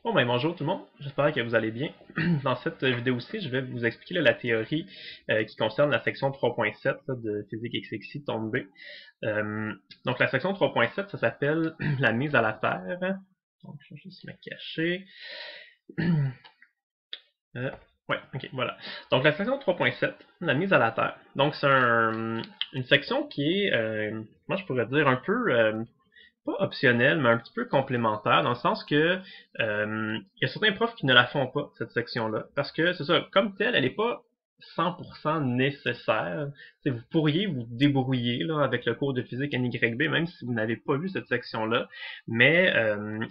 Bon ben bonjour tout le monde, j'espère que vous allez bien. Dans cette vidéo-ci, je vais vous expliquer là, la théorie qui concerne la section 3.7 de Physique XXI tombe B. Donc la section 3.7, ça s'appelle la mise à la terre. Donc je vais juste me cacher. Ouais, ok, voilà. Donc la section 3.7, la mise à la terre. Donc c'est une section qui est, moi je pourrais dire un peu pas optionnelle, mais un petit peu complémentaire, dans le sens que il y a certains profs qui ne la font pas, cette section-là, parce que c'est ça, comme telle, elle n'est pas 100% nécessaire. T'sais, vous pourriez vous débrouiller là, avec le cours de physique NYB, même si vous n'avez pas vu cette section-là, mais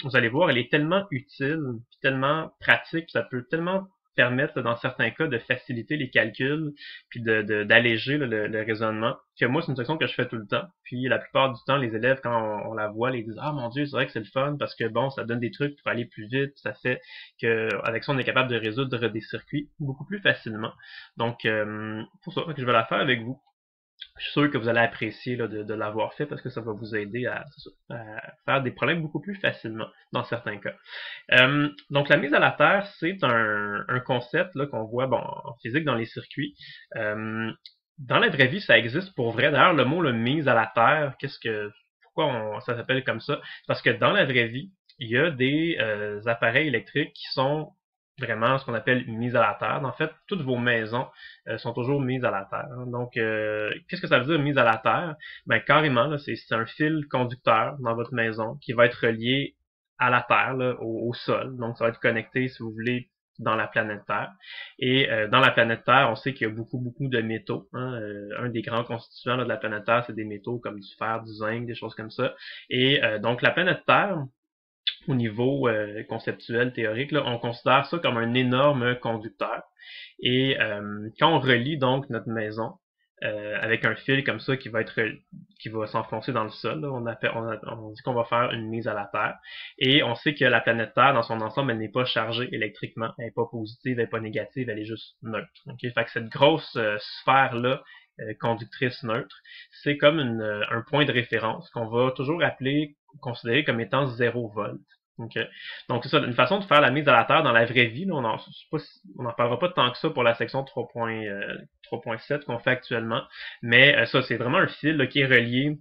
vous allez voir, elle est tellement utile, tellement pratique, ça peut tellement permettre, dans certains cas, de faciliter les calculs, puis d'alléger le raisonnement. Que moi, c'est une section que je fais tout le temps. Puis la plupart du temps, les élèves, quand on la voit, ils disent ah mon Dieu, c'est vrai que c'est le fun parce que bon, ça donne des trucs pour aller plus vite, ça fait que avec ça, on est capable de résoudre des circuits beaucoup plus facilement. Donc, pour ça, je vais la faire avec vous. Je suis sûr que vous allez apprécier là, de l'avoir fait parce que ça va vous aider à faire des problèmes beaucoup plus facilement dans certains cas. Donc la mise à la terre, c'est un concept là, qu'on voit bon, en physique dans les circuits. Dans la vraie vie, ça existe pour vrai. D'ailleurs, le mot le mise à la terre, pourquoi ça s'appelle comme ça? Parce que dans la vraie vie, il y a des appareils électriques qui sont vraiment ce qu'on appelle mise à la terre. En fait, toutes vos maisons sont toujours mises à la terre. Donc, qu'est-ce que ça veut dire mise à la terre? Ben carrément, là, c'est un fil conducteur dans votre maison qui va être relié à la terre, là, au sol. Donc, ça va être connecté, si vous voulez, dans la planète Terre. Et dans la planète Terre, on sait qu'il y a beaucoup de métaux. Hein. Un des grands constituants là, de la planète Terre, c'est des métaux comme du fer, du zinc, des choses comme ça. Et donc la planète Terre, au niveau conceptuel, théorique, là, on considère ça comme un énorme conducteur. Et quand on relie donc notre maison avec un fil comme ça qui va s'enfoncer dans le sol, là, on dit qu'on va faire une mise à la Terre. Et on sait que la planète Terre, dans son ensemble, elle n'est pas chargée électriquement, elle n'est pas positive, elle n'est pas négative, elle est juste neutre. Okay? Fait que cette grosse sphère-là, conductrice neutre, c'est comme un point de référence qu'on va toujours considérer comme étant 0 volt. Okay. Donc c'est ça, une façon de faire la mise à la terre dans la vraie vie, là, on n'en parlera pas tant que ça pour la section 3.7 qu'on fait actuellement, mais ça c'est vraiment un fil là, qui est relié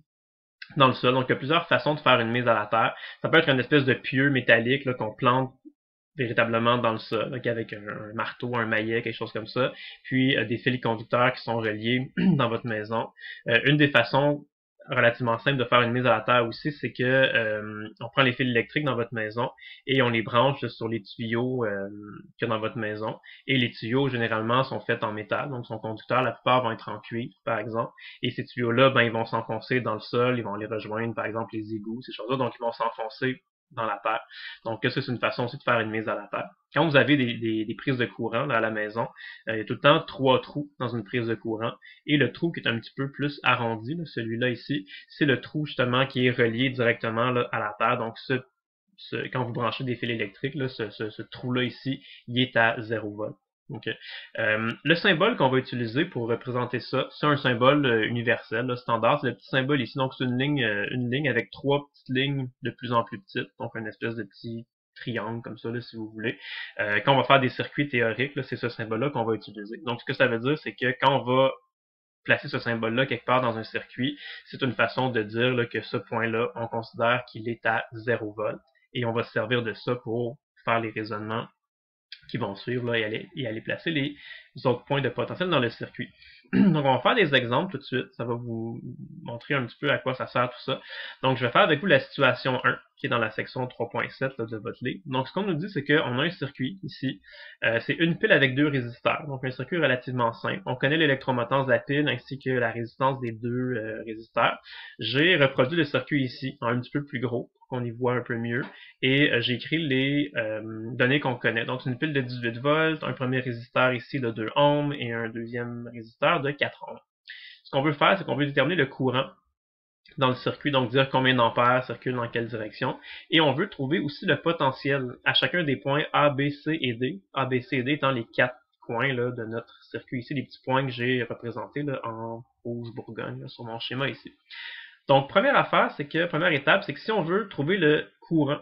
dans le sol. Donc il y a plusieurs façons de faire une mise à la terre. Ça peut être une espèce de pieu métallique là, qu'on plante véritablement dans le sol, donc avec un marteau, un maillet, quelque chose comme ça, puis des fils conducteurs qui sont reliés dans votre maison. Une des façons relativement simple de faire une mise à la terre aussi, c'est que on prend les fils électriques dans votre maison et on les branche sur les tuyaux qu'il y a dans votre maison. Et les tuyaux, généralement, sont faits en métal, donc sont conducteurs. La plupart vont être en cuivre, par exemple. Et ces tuyaux-là, ben, ils vont s'enfoncer dans le sol, ils vont les rejoindre, par exemple, les égouts, ces choses-là. Donc, ils vont s'enfoncer dans la terre. Donc, ça, c'est une façon aussi de faire une mise à la terre. Quand vous avez des prises de courant là, à la maison, il y a tout le temps 3 trous dans une prise de courant. Et le trou qui est un petit peu plus arrondi, celui-là ici, c'est le trou justement qui est relié directement là, à la terre. Donc, quand vous branchez des fils électriques, là, ce trou-là ici, il est à 0 volt. Okay. Le symbole qu'on va utiliser pour représenter ça, c'est un symbole universel, là, standard. C'est le petit symbole ici. Donc, c'est une ligne avec 3 petites lignes de plus en plus petites. Donc, une espèce de petit triangle comme ça, là, si vous voulez. Quand on va faire des circuits théoriques, c'est ce symbole-là qu'on va utiliser. Donc, ce que ça veut dire, c'est que quand on va placer ce symbole-là quelque part dans un circuit, c'est une façon de dire là, que ce point-là, on considère qu'il est à 0 volt. Et on va se servir de ça pour faire les raisonnements qui vont suivre là, et aller placer les autres points de potentiel dans le circuit. Donc, on va faire des exemples tout de suite. Ça va vous montrer un petit peu à quoi ça sert tout ça. Donc, je vais faire avec vous la situation 1, qui est dans la section 3.7 de votre livre. Donc, ce qu'on nous dit, c'est qu'on a un circuit ici. C'est une pile avec 2 résisteurs. Donc, un circuit relativement simple. On connaît l'électromotance de la pile ainsi que la résistance des 2 résisteurs. J'ai reproduit le circuit ici, en un petit peu plus gros, pour qu'on y voit un peu mieux. Et j'ai écrit les données qu'on connaît. Donc, c'est une pile de 18 volts, un premier résisteur ici de 2 ohms et un deuxième résisteur de 4 ohms. Ce qu'on veut faire, c'est qu'on veut déterminer le courant dans le circuit, donc dire combien d'ampères circulent dans quelle direction. Et on veut trouver aussi le potentiel à chacun des points A, B, C et D. A, B, C et D étant les 4 coins là, de notre circuit ici, les petits points que j'ai représentés là, en rouge bourgogne là, sur mon schéma ici. Donc, première étape, c'est que si on veut trouver le courant,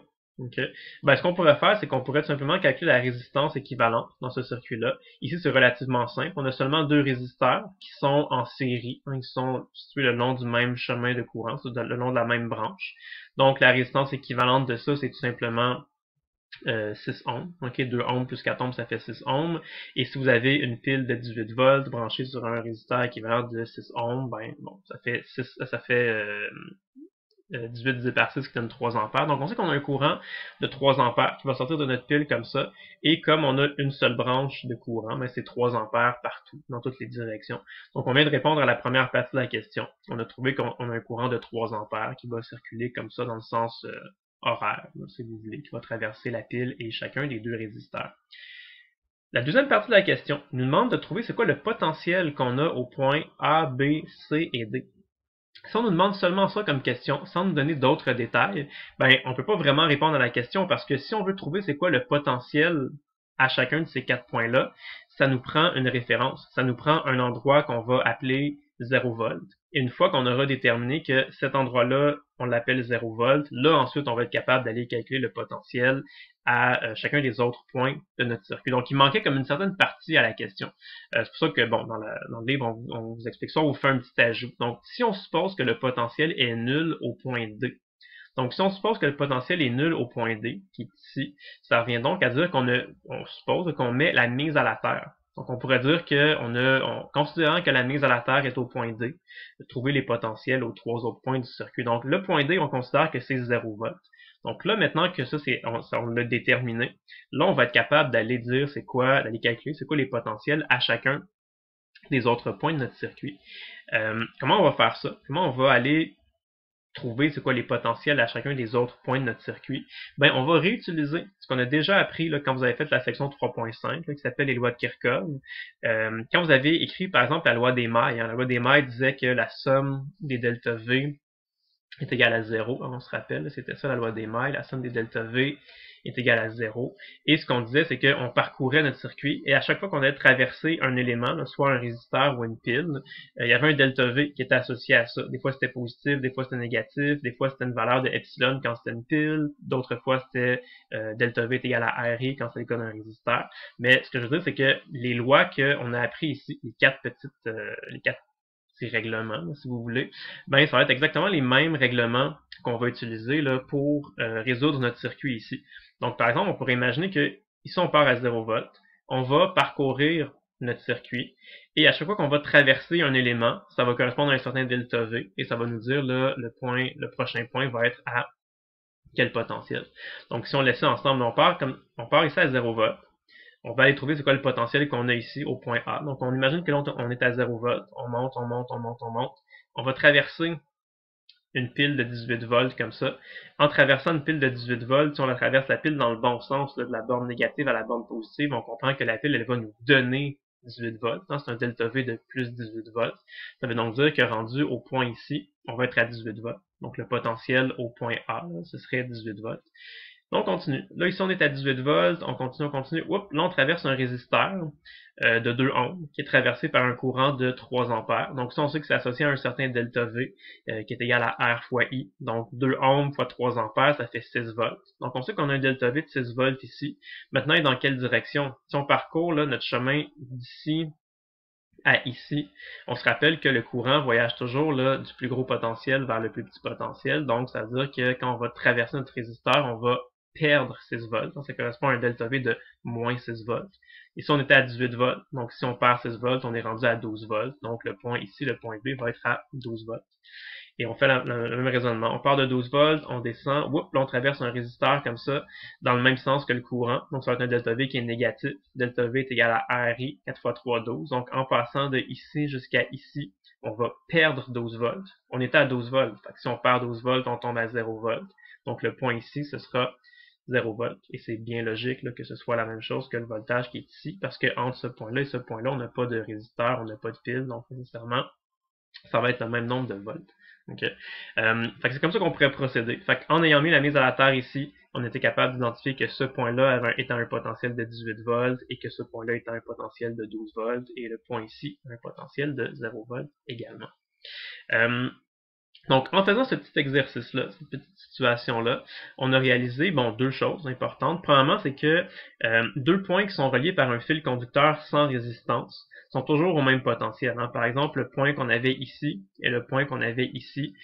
Okay. Ben, ce qu'on pourrait faire, c'est qu'on pourrait tout simplement calculer la résistance équivalente dans ce circuit-là. Ici, c'est relativement simple. On a seulement deux résisteurs qui sont en série, hein, qui sont situés le long du même chemin de courant, le long de la même branche. Donc, la résistance équivalente de ça, c'est tout simplement 6 ohms. Okay, 2 ohms plus 4 ohms, ça fait 6 ohms. Et si vous avez une pile de 18 volts branchée sur un résisteur équivalent de 6 ohms, ben bon, ça fait 18 divisé par 6 qui donne 3 ampères. Donc on sait qu'on a un courant de 3 ampères qui va sortir de notre pile comme ça. Et comme on a une seule branche de courant, ben c'est 3 ampères partout, dans toutes les directions. Donc on vient de répondre à la première partie de la question. On a trouvé qu'on a un courant de 3 ampères qui va circuler comme ça dans le sens horaire, si vous voulez, qui va traverser la pile et chacun des deux résisteurs. La deuxième partie de la question nous demande de trouver c'est quoi le potentiel qu'on a au point A, B, C et D. Si on nous demande seulement ça comme question, sans nous donner d'autres détails, ben on peut pas vraiment répondre à la question parce que si on veut trouver c'est quoi le potentiel à chacun de ces 4 points-là, ça nous prend une référence, ça nous prend un endroit qu'on va appeler 0 volt. Et une fois qu'on aura déterminé que cet endroit-là, on l'appelle 0 volt, là ensuite on va être capable d'aller calculer le potentiel à chacun des autres points de notre circuit. Donc il manquait comme une certaine partie à la question. C'est pour ça que bon, dans le livre, on vous explique ça, on vous fait un petit ajout. Donc si on suppose que le potentiel est nul au point D, donc, si on suppose que le potentiel est nul au point D, qui est ici, ça revient donc à dire on suppose qu'on met la mise à la terre. Donc, on pourrait dire considérant que la mise à la terre est au point D, trouver les potentiels aux trois autres points du circuit. Donc, le point D, on considère que c'est 0 volt. Donc là, maintenant que ça, on l'a déterminé, là, on va être capable d'aller dire d'aller calculer c'est quoi les potentiels à chacun des autres points de notre circuit. Comment on va faire ça? Comment on va aller trouver c'est quoi les potentiels à chacun des autres points de notre circuit? Ben, on va réutiliser ce qu'on a déjà appris là, quand vous avez fait la section 3.5 qui s'appelle les lois de Kirchhoff. Quand vous avez écrit par exemple la loi des mailles, la loi des mailles disait que la somme des delta V est égale à 0. On se rappelle, c'était ça la loi des mailles, la somme des delta V est égale à 0. Et ce qu'on disait, c'est qu'on parcourait notre circuit et à chaque fois qu'on allait traverser un élément, là, soit un résisteur ou une pile, il y avait un delta V qui était associé à ça. Des fois c'était positif, des fois c'était négatif, des fois c'était une valeur de epsilon quand c'était une pile, d'autres fois c'était delta V est égal à RI quand c'est le cas d'un résisteur. Mais ce que je veux dire, c'est que les lois qu'on a appris ici, les quatre petits règlements, si vous voulez, ben ça va être exactement les mêmes règlements qu'on va utiliser là, pour résoudre notre circuit ici. Donc, par exemple, on pourrait imaginer que ici, on part à 0 volt, on va parcourir notre circuit, et à chaque fois qu'on va traverser un élément, ça va correspondre à un certain delta V, et ça va nous dire là, le prochain point va être à quel potentiel. Donc, si on laisse ça ensemble, on part ici à 0 volt, on va aller trouver c'est quoi le potentiel qu'on a ici au point A. Donc, on imagine que là, on est à 0 volt, on monte, on monte, on monte, on monte. On va traverser une pile de 18 volts comme ça. En traversant une pile de 18 volts, si on la traverse la pile dans le bon sens, là, de la borne négative à la borne positive, on comprend que la pile, elle va nous donner 18 volts. C'est un delta V de plus 18 volts. Ça veut donc dire que rendu au point ici, on va être à 18 volts. Donc, le potentiel au point A, là, ce serait 18 volts. On continue. Là, ici, on est à 18 volts. On continue, on continue. Oups, là, on traverse un résisteur de 2 ohms qui est traversé par un courant de 3 ampères. Donc, ça, on sait que c'est associé à un certain delta V qui est égal à R fois I. Donc, 2 ohms fois 3 ampères, ça fait 6 volts. Donc, on sait qu'on a un delta V de 6 volts ici. Maintenant, il est dans quelle direction? Si on parcourt là, notre chemin d'ici à ici, on se rappelle que le courant voyage toujours là, du plus gros potentiel vers le plus petit potentiel. Donc, ça veut dire que quand on va traverser notre résisteur, on va perdre 6 volts. Donc, ça correspond à un delta V de moins 6 volts. Ici, on était à 18 volts. Donc, si on perd 6 volts, on est rendu à 12 volts. Donc, le point ici, le point B va être à 12 volts. Et on fait le même raisonnement. On part de 12 volts, on descend, là on traverse un résisteur comme ça, dans le même sens que le courant. Donc ça va être un delta V qui est négatif. Delta V est égal à RI, 4 fois 3, 12. Donc en passant de ici jusqu'à ici, on va perdre 12 volts. On était à 12 volts. Fait que si on perd 12 volts, on tombe à 0 volts. Donc le point ici, ce sera 0 volts. Et c'est bien logique là, que ce soit la même chose que le voltage qui est ici, parce que entre ce point-là et ce point-là, on n'a pas de résisteur, on n'a pas de pile, donc nécessairement, ça va être le même nombre de volts. Okay. Fait que c'est comme ça qu'on pourrait procéder. Fait qu'en ayant mis la mise à la terre ici, on était capable d'identifier que ce point-là étant un potentiel de 18 volts et que ce point-là étant un potentiel de 12 volts et le point ici un potentiel de 0 volts également. Donc, en faisant ce petit exercice-là, cette petite situation-là, on a réalisé, bon, deux choses importantes. Premièrement, c'est que deux points qui sont reliés par un fil conducteur sans résistance sont toujours au même potentiel. Hein. Par exemple, le point qu'on avait ici et le point qu'on avait ici,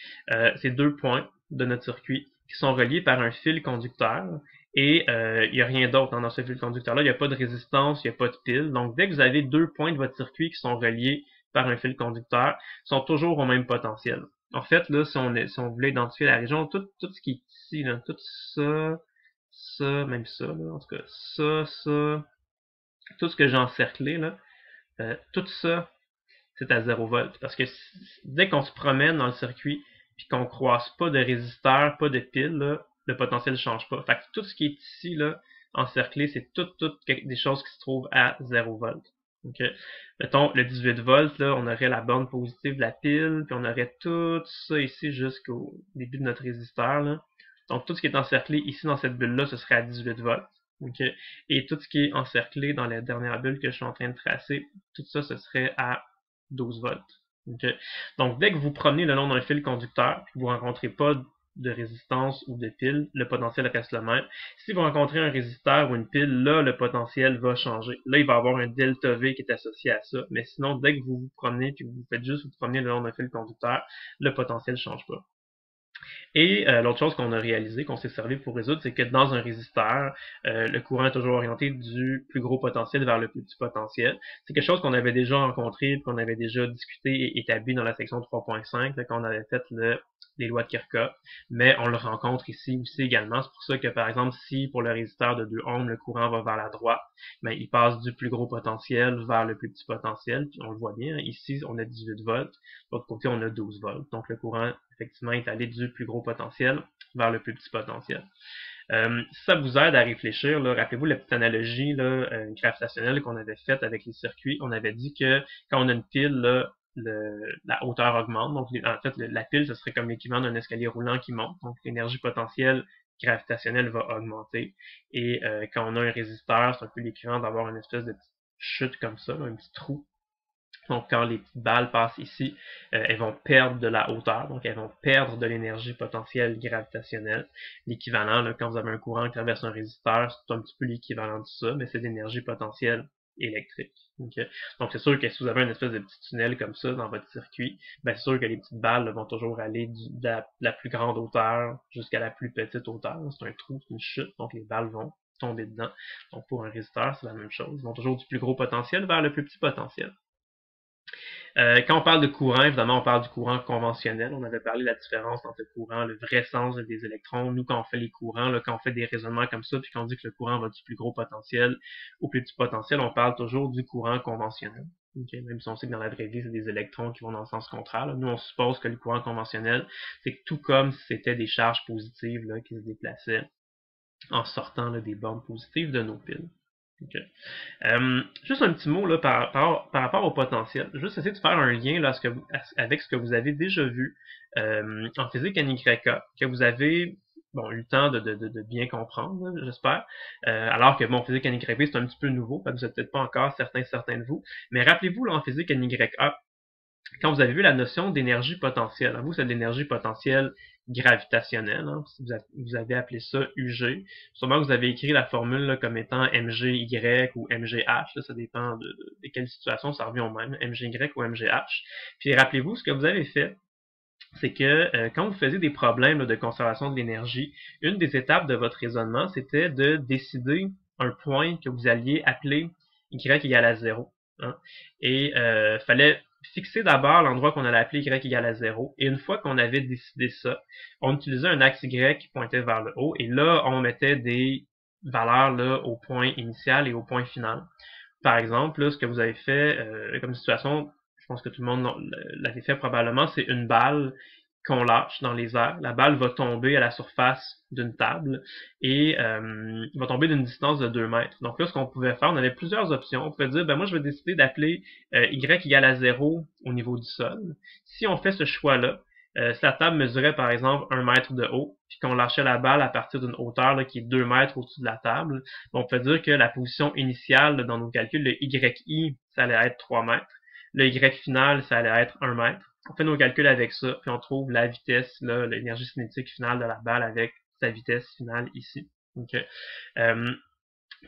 c'est deux points de notre circuit qui sont reliés par un fil conducteur. Et il n'y a rien d'autre hein, dans ce fil conducteur-là. Il n'y a pas de résistance, il n'y a pas de pile. Donc, dès que vous avez deux points de votre circuit qui sont reliés par un fil conducteur, ils sont toujours au même potentiel. En fait, là, si on voulait identifier la région, tout ce qui est ici, là, tout ça, même ça, là, en tout cas, ça, tout ce que j'ai encerclé, là, tout ça, c'est à 0 volts. Parce que dès qu'on se promène dans le circuit, puis qu'on croise pas de résisteur, pas de pile, là, le potentiel ne change pas. Fait que tout ce qui est ici, là, encerclé, c'est toutes des choses qui se trouvent à 0 volts. Donc, mettons, le 18 volts, là, on aurait la borne positive de la pile, puis on aurait tout ça ici jusqu'au début de notre résisteur, là. Donc, tout ce qui est encerclé ici dans cette bulle-là, ce serait à 18 volts. Okay. Et tout ce qui est encerclé dans la dernière bulle que je suis en train de tracer, tout ça, ce serait à 12 volts. Okay. Donc, dès que vous promenez le long d'un fil conducteur, vous ne rencontrez pas de résistance ou de pile, le potentiel reste le même. Si vous rencontrez un résisteur ou une pile, là, le potentiel va changer. Là, il va y avoir un delta V qui est associé à ça. Mais sinon, dès que vous vous promenez, puis que vous faites juste vous promener le long d'un fil conducteur, le potentiel ne change pas. Et l'autre chose qu'on a réalisé, qu'on s'est servi pour résoudre, c'est que dans un résisteur, le courant est toujours orienté du plus gros potentiel vers le plus petit potentiel. C'est quelque chose qu'on avait déjà rencontré, qu'on avait déjà discuté et établi dans la section 3.5, quand on avait fait les lois de Kirchhoff, mais on le rencontre ici aussi également. C'est pour ça que, par exemple, si pour le résisteur de 2 ohms, le courant va vers la droite, ben, il passe du plus gros potentiel vers le plus petit potentiel, puis on le voit bien. Ici, on a 18 volts, de l'autre côté, on a 12 volts. Donc, le courant, effectivement, est allé du plus gros potentiel vers le plus petit potentiel. Si ça vous aide à réfléchir, rappelez-vous la petite analogie gravitationnelle qu'on avait faite avec les circuits. On avait dit que quand on a une pile, là, la hauteur augmente. Donc, en fait, la pile, ce serait comme l'équivalent d'un escalier roulant qui monte. Donc, l'énergie potentielle gravitationnelle va augmenter. Et quand on a un résisteur, c'est un peu l'équivalent d'avoir une espèce de petite chute comme ça, un petit trou. Donc, quand les petites balles passent ici, elles vont perdre de la hauteur, donc elles vont perdre de l'énergie potentielle gravitationnelle. L'équivalent, quand vous avez un courant qui traverse un résisteur, c'est un petit peu l'équivalent de ça, mais c'est l'énergie potentielle électrique. Okay? Donc, c'est sûr que si vous avez une espèce de petit tunnel comme ça dans votre circuit, ben, c'est sûr que les petites balles vont toujours aller de la plus grande hauteur jusqu'à la plus petite hauteur. C'est un trou, c'est une chute, donc les balles vont tomber dedans. Donc, pour un résisteur, c'est la même chose. Ils vont toujours du plus gros potentiel vers le plus petit potentiel. Quand on parle de courant, évidemment, on parle du courant conventionnel. On avait parlé de la différence entre le courant, le vrai sens des électrons. Nous, quand on fait les courants, quand on fait des raisonnements comme ça, puis qu'on dit que le courant va du plus gros potentiel au plus petit potentiel, on parle toujours du courant conventionnel. Okay? Même si on sait que dans la vraie vie, c'est des électrons qui vont dans le sens contraire. Là. Nous, on suppose que le courant conventionnel, c'est que tout comme si c'était des charges positives qui se déplaçaient en sortant des bornes positives de nos piles. Okay. Juste un petit mot par rapport au potentiel. Juste essayer de faire un lien avec ce que vous avez déjà vu en physique NYK, que vous avez eu le temps de bien comprendre, j'espère. Alors que bon, physique NYP, c'est un petit peu nouveau, vous n'êtes peut-être pas encore certains de vous. Mais rappelez-vous, en physique NYA, quand vous avez vu la notion d'énergie potentielle, vous, c'est de l'énergie potentielle gravitationnelle, hein, vous avez appelé ça UG. Sûrement vous avez écrit la formule comme étant MGY ou MGH, ça dépend de quelle situation, ça revient au même, MGY ou MGH. Puis rappelez-vous, ce que vous avez fait, c'est que quand vous faisiez des problèmes de conservation de l'énergie, une des étapes de votre raisonnement, c'était de décider un point que vous alliez appeler Y égale à 0. Hein, et fallait fixer d'abord l'endroit qu'on allait appeler Y égale à 0. Et une fois qu'on avait décidé ça, on utilisait un axe Y qui pointait vers le haut. Et là, on mettait des valeurs au point initial et au point final. Par exemple, là, ce que vous avez fait comme situation, je pense que tout le monde l'avait fait probablement, c'est une balle qu'on lâche dans les airs. La balle va tomber à la surface d'une table et va tomber d'une distance de 2 mètres. Donc là, ce qu'on pouvait faire, on avait plusieurs options. On pouvait dire, moi, je vais décider d'appeler Y égale à 0 au niveau du sol. Si on fait ce choix-là, si la table mesurait, par exemple, 1 mètre de haut, puis qu'on lâchait la balle à partir d'une hauteur qui est 2 mètres au-dessus de la table, on peut dire que la position initiale dans nos calculs, le YI, ça allait être 3 mètres. Le Y final, ça allait être 1 mètre. On fait nos calculs avec ça, puis on trouve la vitesse, l'énergie cinétique finale de la balle avec sa vitesse finale ici. Okay.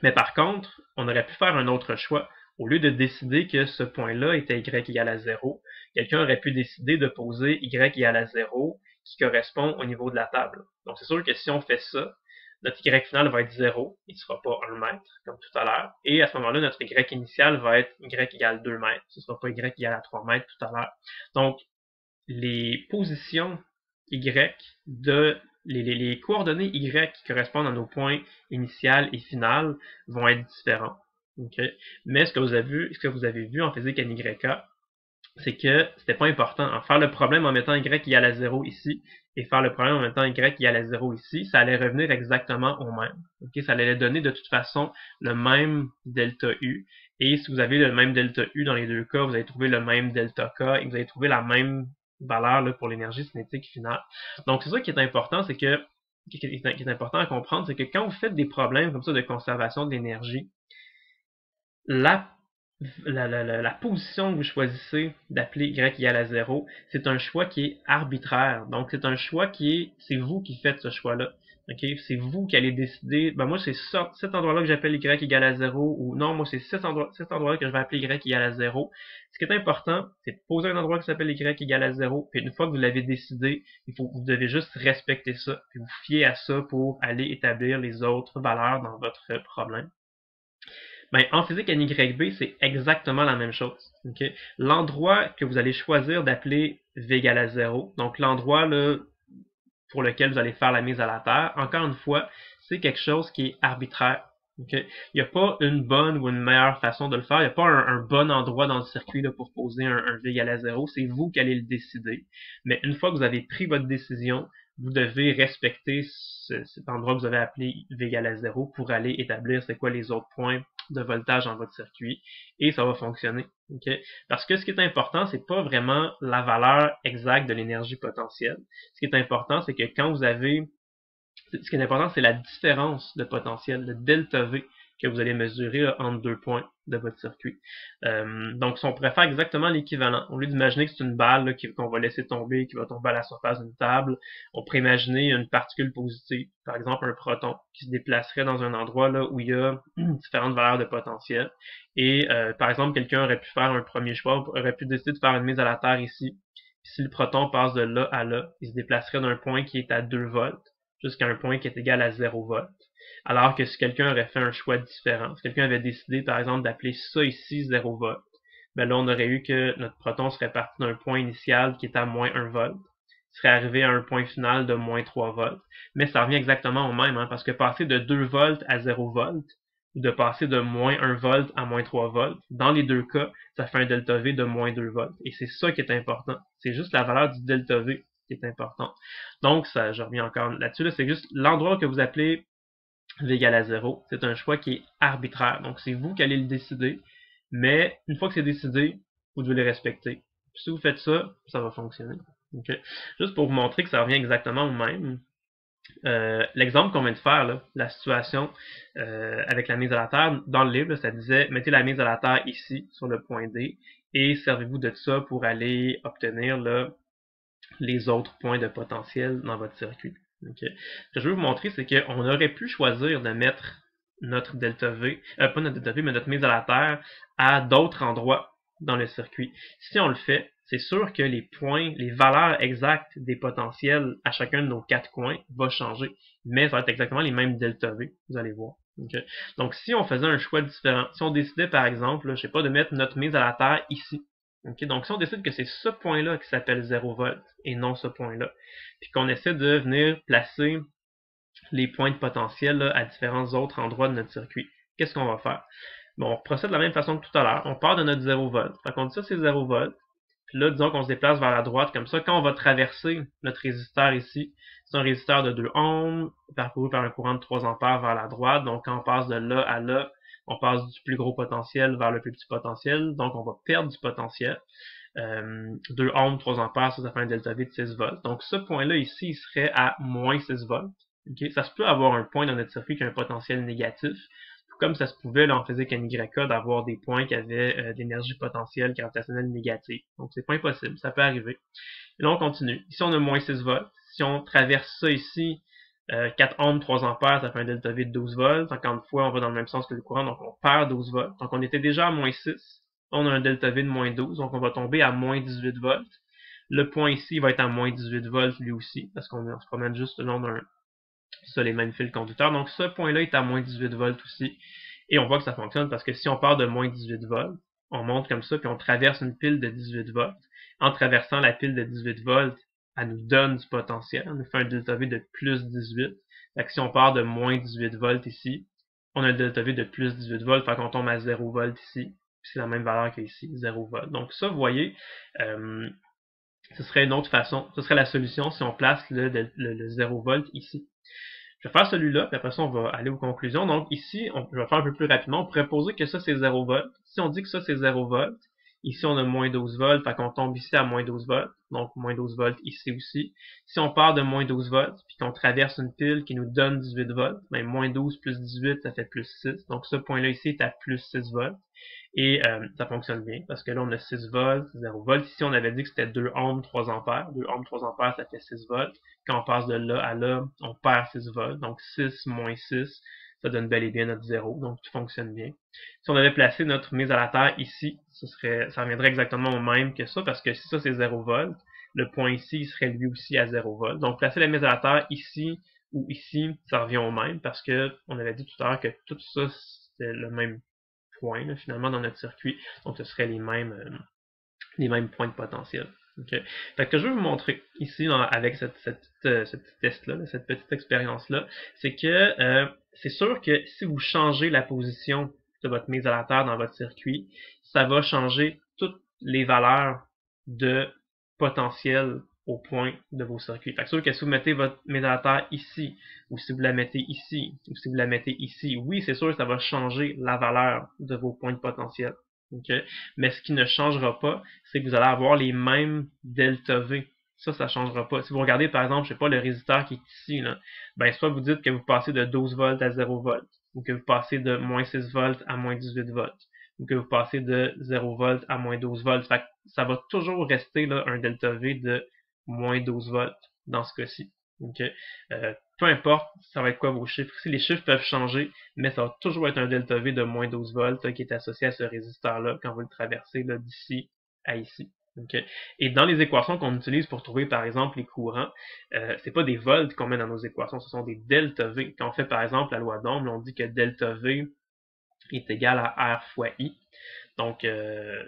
Mais par contre, on aurait pu faire un autre choix. Au lieu de décider que ce point-là était y égale à 0, quelqu'un aurait pu décider de poser y égale à 0 qui correspond au niveau de la table. Donc c'est sûr que si on fait ça, notre y final va être 0, il ne sera pas 1 mètre, comme tout à l'heure. Et à ce moment-là, notre y initial va être y égale 2 mètres. Ce ne sera pas y égale à 3 mètres tout à l'heure. Donc, les positions y de les coordonnées y qui correspondent à nos points initial et final vont être différents. Okay? Mais ce que vous avez vu en physique NYK, c'est que c'était pas important. En faire le problème en mettant y égale à 0 ici et faire le problème en mettant y égale à 0 ici, ça allait revenir exactement au même. Okay? Ça allait donner de toute façon le même delta U. Et si vous avez le même delta U dans les deux cas, vous allez trouver le même delta K et vous allez trouver la même valeur là, pour l'énergie cinétique finale. Donc c'est ça qui est important, c'est que qui est important à comprendre, c'est que quand vous faites des problèmes comme ça de conservation de l'énergie, la position que vous choisissez d'appeler y égale à 0, c'est un choix qui est arbitraire. Donc, c'est un choix c'est vous qui faites ce choix-là. Okay? C'est vous qui allez décider, ben moi, c'est cet endroit-là que j'appelle y égale à 0, ou non, moi, c'est cet endroit-là que je vais appeler y égale à 0. Ce qui est important, c'est de poser un endroit qui s'appelle y égale à 0, puis une fois que vous l'avez décidé, vous devez juste respecter ça, puis vous fier à ça pour aller établir les autres valeurs dans votre problème. Ben, en physique NYB, c'est exactement la même chose. Okay? L'endroit que vous allez choisir d'appeler V égale à 0, donc l'endroit pour lequel vous allez faire la mise à la terre, encore une fois, c'est quelque chose qui est arbitraire. Okay? Il n'y a pas une bonne ou une meilleure façon de le faire. Il n'y a pas un bon endroit dans le circuit là, pour poser un V égale à 0. C'est vous qui allez le décider. Mais une fois que vous avez pris votre décision, vous devez respecter cet endroit que vous avez appelé V égale à 0 pour aller établir c'est quoi les autres points de voltage dans votre circuit et ça va fonctionner. Okay? Parce que ce qui est important, c'est pas vraiment la valeur exacte de l'énergie potentielle. Ce qui est important, c'est que quand vous avez ce qui est important, c'est la différence de potentiel, le delta V que vous allez mesurer là, entre deux points de votre circuit. Donc, si on pourrait faire exactement l'équivalent, au lieu d'imaginer que c'est une balle qu'on va laisser tomber, qui va tomber à la surface d'une table, on pourrait imaginer une particule positive, par exemple un proton, qui se déplacerait dans un endroit là, où il y a différentes valeurs de potentiel. Et par exemple, quelqu'un aurait pu faire un premier choix, aurait pu décider de faire une mise à la terre ici. Si le proton passe de là à là, il se déplacerait d'un point qui est à 2 volts jusqu'à un point qui est égal à 0 volts. Alors que si quelqu'un aurait fait un choix différent, si quelqu'un avait décidé par exemple d'appeler ça ici 0 volts, ben là on aurait eu que notre proton serait parti d'un point initial qui est à moins 1 volt, serait arrivé à un point final de moins 3 volts, mais ça revient exactement au même, hein, parce que passer de 2 volts à 0 volts, ou de passer de moins 1 volt à moins 3 volts, dans les deux cas, ça fait un delta V de moins 2 volts. Et c'est ça qui est important. C'est juste la valeur du delta V qui est importante. Donc, ça, je reviens encore là-dessus, là, c'est juste l'endroit que vous appelez V égale à 0. C'est un choix qui est arbitraire. Donc, c'est vous qui allez le décider. Mais, une fois que c'est décidé, vous devez le respecter. Puis, si vous faites ça, ça va fonctionner. Okay. Juste pour vous montrer que ça revient exactement au même. L'exemple qu'on vient de faire, là, la situation avec la mise à la terre, dans le livre, là, ça disait mettez la mise à la terre ici, sur le point D, et servez-vous de ça pour aller obtenir là, les autres points de potentiel dans votre circuit. Okay. Ce que je veux vous montrer, c'est qu'on aurait pu choisir de mettre notre delta V, pas notre delta V, mais notre mise à la terre à d'autres endroits dans le circuit. Si on le fait, c'est sûr que les points, les valeurs exactes des potentiels à chacun de nos 4 coins va changer, mais ça va être exactement les mêmes delta V, vous allez voir. Okay. Donc si on faisait un choix différent, si on décidait par exemple, là, je sais pas, de mettre notre mise à la terre ici, okay, donc si on décide que c'est ce point-là qui s'appelle 0 volt et non ce point-là, puis qu'on essaie de venir placer les points de potentiel là, à différents autres endroits de notre circuit, qu'est-ce qu'on va faire? Bon, on procède de la même façon que tout à l'heure. On part de notre 0 volt. Fait qu'on dit ça, c'est 0 volt. Puis là, disons qu'on se déplace vers la droite comme ça. Quand on va traverser notre résisteur ici, c'est un résisteur de 2 ohms, parcouru par un courant de 3 ampères vers la droite. Donc, quand on passe de là à là, on passe du plus gros potentiel vers le plus petit potentiel. Donc, on va perdre du potentiel. 2 ohms, 3 ampères, ça fait un delta V de 6 volts. Donc, ce point-là ici, il serait à moins 6 volts. Okay? Ça se peut avoir un point dans notre circuit qui a un potentiel négatif. comme ça se pouvait là, en physique NYK d'avoir des points qui avaient d'énergie potentielle gravitationnelle négative. Donc c'est pas impossible, ça peut arriver. Et là on continue. Ici on a moins 6 volts. Si on traverse ça ici, 4 ohms, 3 ampères, ça fait un delta V de 12 volts. Encore une fois, on va dans le même sens que le courant, donc on perd 12 volts. Donc on était déjà à moins 6. On a un delta V de moins 12, donc on va tomber à moins 18 volts. Le point ici va être à moins 18 volts lui aussi, parce qu'on se promène juste le long d'un... ça, les mêmes fils conducteurs. Donc ce point-là est à moins 18 volts aussi. Et on voit que ça fonctionne parce que si on part de moins 18 volts, on monte comme ça, puis on traverse une pile de 18 volts. En traversant la pile de 18 volts, elle nous donne du potentiel. Elle nous fait un delta V de plus 18. Fait que si on part de moins 18 volts ici, on a un delta V de plus 18 volts, fait qu'on tombe à 0 volts ici. Puis c'est la même valeur qu'ici, 0 volts. Donc ça, vous voyez, ce serait une autre façon. Ce serait la solution si on place le 0 volt ici. Je vais faire celui-là, puis après ça, on va aller aux conclusions. Donc ici, je vais faire un peu plus rapidement. On pourrait poser que ça, c'est 0 volts. Si on dit que ça, c'est 0 volts, ici, on a moins 12 volts, fait qu'on tombe ici à moins 12 volts. Donc, moins 12 volts ici aussi. Si on part de moins 12 volts, puis qu'on traverse une pile qui nous donne 18 volts, ben, moins 12 plus 18, ça fait plus 6. Donc, ce point-là ici est à plus 6 volts. Et ça fonctionne bien, parce que là, on a 6 volts, 0 volts. Ici, on avait dit que c'était 2 ohms, 3 ampères. 2 ohms, 3 ampères, ça fait 6 volts. Quand on passe de là à là, on perd 6 volts. Donc, 6 moins 6, ça donne bel et bien notre 0. Donc, tout fonctionne bien. Si on avait placé notre mise à la terre ici, ça reviendrait exactement au même que ça, parce que si ça, c'est 0 volts, le point ici, il serait lui aussi à 0 volts. Donc, placer la mise à la terre ici ou ici, ça revient au même, parce que on avait dit tout à l'heure que tout ça, c'était le même point, là, finalement, dans notre circuit. Donc, ce serait les mêmes points de potentiel. Okay. Fait que je vais vous montrer ici, avec ce petit test-là, cette petite expérience-là, c'est que c'est sûr que si vous changez la position de votre mise à la terre dans votre circuit, ça va changer toutes les valeurs de potentiel au point de vos circuits. Fait que sûr que si vous mettez votre mise à la terre ici, ou si vous la mettez ici, ou si vous la mettez ici, oui, c'est sûr que ça va changer la valeur de vos points de potentiel. Okay? Mais ce qui ne changera pas, c'est que vous allez avoir les mêmes delta V. Ça ne changera pas. Si vous regardez, par exemple, je sais pas, le résisteur qui est ici, là, ben, soit vous dites que vous passez de 12 volts à 0 volts, ou que vous passez de moins 6 volts à moins 18 volts, ou que vous passez de 0 volts à moins 12 volts. Fait que ça va toujours rester là, un delta V de moins 12 volts dans ce cas-ci. Okay? Peu importe, ça va être quoi vos chiffres. Ici, les chiffres peuvent changer, mais ça va toujours être un delta V de moins 12 volts là, qui est associé à ce résisteur-là quand vous le traversez d'ici à ici. Okay? Et dans les équations qu'on utilise pour trouver, par exemple, les courants, c'est pas des volts qu'on met dans nos équations, ce sont des delta V. Quand on fait, par exemple, la loi d'Ohm, on dit que delta V est égal à R fois I. Donc,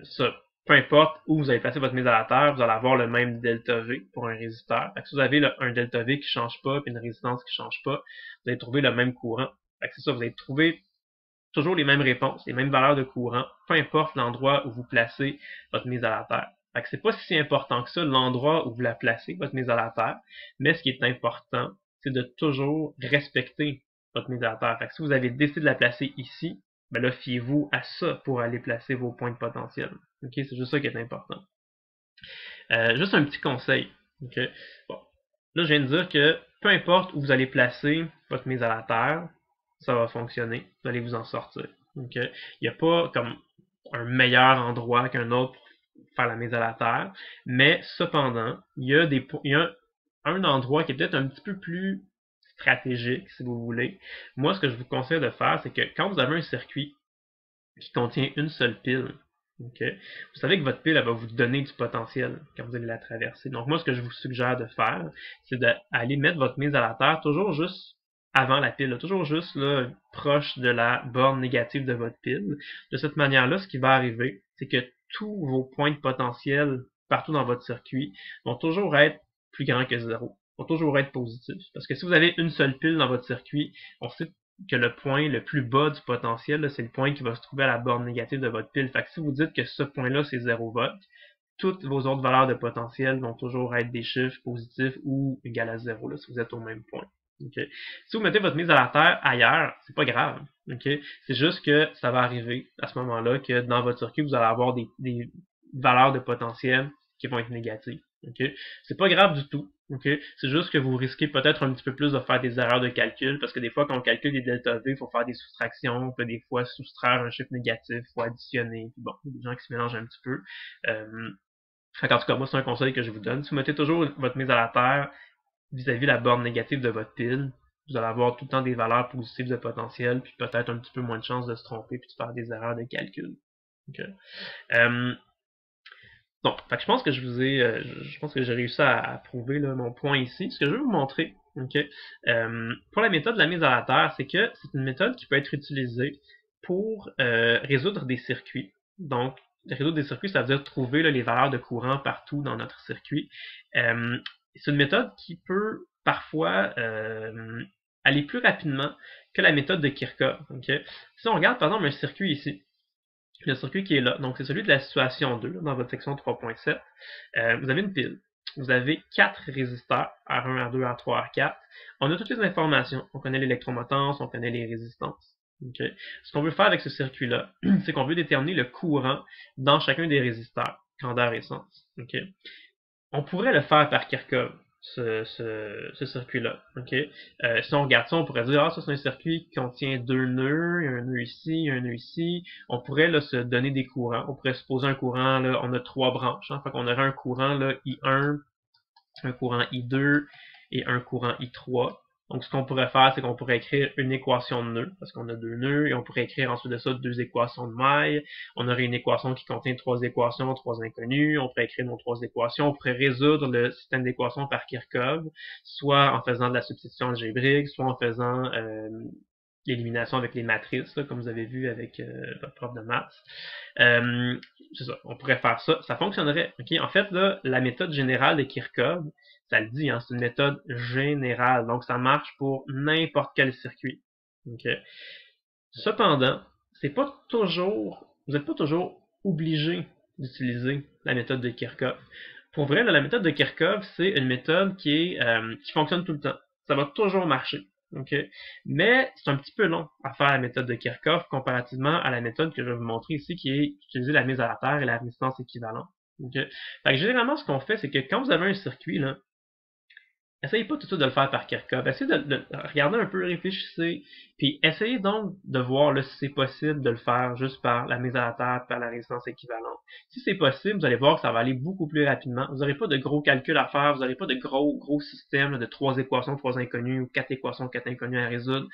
ça, peu importe où vous allez placer votre mise à la terre, vous allez avoir le même delta V pour un résisteur. Fait que si vous avez un delta V qui ne change pas, puis une résistance qui ne change pas, vous allez trouver le même courant. Fait que c'est ça, vous allez trouver toujours les mêmes réponses, les mêmes valeurs de courant, peu importe l'endroit où vous placez votre mise à la terre. Fait que c'est pas si important que ça, l'endroit où vous la placez, votre mise à la terre, mais ce qui est important, c'est de toujours respecter votre mise à la terre. Fait que si vous avez décidé de la placer ici, ben là, fiez-vous à ça pour aller placer vos points de potentiel. Ok, c'est juste ça qui est important. Juste un petit conseil. Okay? Bon. Là, je viens de dire que peu importe où vous allez placer votre mise à la terre, ça va fonctionner. Vous allez vous en sortir. Okay? Il n'y a pas comme un meilleur endroit qu'un autre pour faire la mise à la terre, mais cependant, il y a un endroit qui est peut-être un petit peu plus stratégique, si vous voulez. Moi, ce que je vous conseille de faire, c'est que quand vous avez un circuit qui contient une seule pile, okay, vous savez que votre pile, elle va vous donner du potentiel quand vous allez la traverser. Donc moi, ce que je vous suggère de faire, c'est d'aller mettre votre mise à la terre toujours juste avant la pile, toujours juste là, proche de la borne négative de votre pile. De cette manière-là, ce qui va arriver, c'est que tous vos points de potentiel partout dans votre circuit vont toujours être plus grands que 0. Vont toujours être positifs. Parce que si vous avez une seule pile dans votre circuit, on sait que le point le plus bas du potentiel, c'est le point qui va se trouver à la borne négative de votre pile. Fait que si vous dites que ce point-là, c'est 0 volts, toutes vos autres valeurs de potentiel vont toujours être des chiffres positifs ou égal à 0, là, si vous êtes au même point. Okay. Si vous mettez votre mise à la terre ailleurs, c'est pas grave. Okay. C'est juste que ça va arriver à ce moment-là que dans votre circuit, vous allez avoir des valeurs de potentiel qui vont être négatives. Okay. C'est pas grave du tout. Okay? C'est juste que vous risquez peut-être un petit peu plus de faire des erreurs de calcul, parce que des fois, quand on calcule des delta V, il faut faire des soustractions, on peut des fois soustraire un chiffre négatif, il faut additionner, puis bon, il y a des gens qui se mélangent un petit peu. En tout cas, moi, c'est un conseil que je vous donne. Si vous mettez toujours votre mise à la terre vis-à-vis la borne négative de votre pile, vous allez avoir tout le temps des valeurs positives de potentiel, puis peut-être un petit peu moins de chances de se tromper, puis de faire des erreurs de calcul. Okay? Donc, je pense que je pense que j'ai réussi à prouver là, mon point ici. Ce que je veux vous montrer, okay, pour la méthode de la mise à la terre, c'est que c'est une méthode qui peut être utilisée pour résoudre des circuits. Donc, résoudre des circuits, ça veut dire trouver là, les valeurs de courant partout dans notre circuit. C'est une méthode qui peut parfois aller plus rapidement que la méthode de Kirchhoff. Okay? Si on regarde par exemple un circuit ici, le circuit qui est là, donc c'est celui de la situation 2, là, dans votre section 3.7. Vous avez une pile. Vous avez 4 résisteurs, R1, R2, R3, R4. On a toutes les informations. On connaît l'électromotance, on connaît les résistances. Okay? Ce qu'on veut faire avec ce circuit-là, c'est qu'on veut déterminer le courant dans chacun des résisteurs, grandeur et sens. Okay? On pourrait le faire par Kirchhoff, ce circuit-là. Okay? Si on regarde ça, on pourrait dire, ah, ça c'est un circuit qui contient deux nœuds, il y a un nœud ici, un nœud ici. On pourrait là, se donner des courants. On pourrait supposer un courant, là, on a 3 branches. Hein, fait qu'on aurait un courant là, I1, un courant I2 et un courant I3. Donc, ce qu'on pourrait faire, c'est qu'on pourrait écrire une équation de nœud, parce qu'on a 2 nœuds, et on pourrait écrire ensuite de ça 2 équations de mailles. On aurait une équation qui contient 3 équations, 3 inconnues. On pourrait écrire nos 3 équations. On pourrait résoudre le système d'équations par Kirchhoff, soit en faisant de la substitution algébrique, soit en faisant l'élimination avec les matrices, là, comme vous avez vu avec votre prof de maths. C'est ça, on pourrait faire ça. Ça fonctionnerait. Okay? En fait, là, la méthode générale de Kirchhoff, ça le dit, hein, c'est une méthode générale. Donc, ça marche pour n'importe quel circuit. Okay? Cependant, c'est pas toujours, vous n'êtes pas toujours obligé d'utiliser la méthode de Kirchhoff. Pour vrai, là, la méthode de Kirchhoff, c'est une méthode qui fonctionne tout le temps. Ça va toujours marcher. Okay? Mais c'est un petit peu long à faire la méthode de Kirchhoff comparativement à la méthode que je vais vous montrer ici, qui est utiliser la mise à la terre et la résistance équivalente. Okay? Fait que généralement, ce qu'on fait, c'est que quand vous avez un circuit, là, essayez pas tout de suite de le faire par Kirchhoff. Essayez de regarder un peu, réfléchissez, puis essayez donc de voir là, si c'est possible de le faire juste par la mise à la terre, par la résistance équivalente. Si c'est possible, vous allez voir que ça va aller beaucoup plus rapidement. Vous n'aurez pas de gros calculs à faire, vous n'aurez pas de gros systèmes là, de 3 équations, 3 inconnues, ou 4 équations, 4 inconnues à résoudre.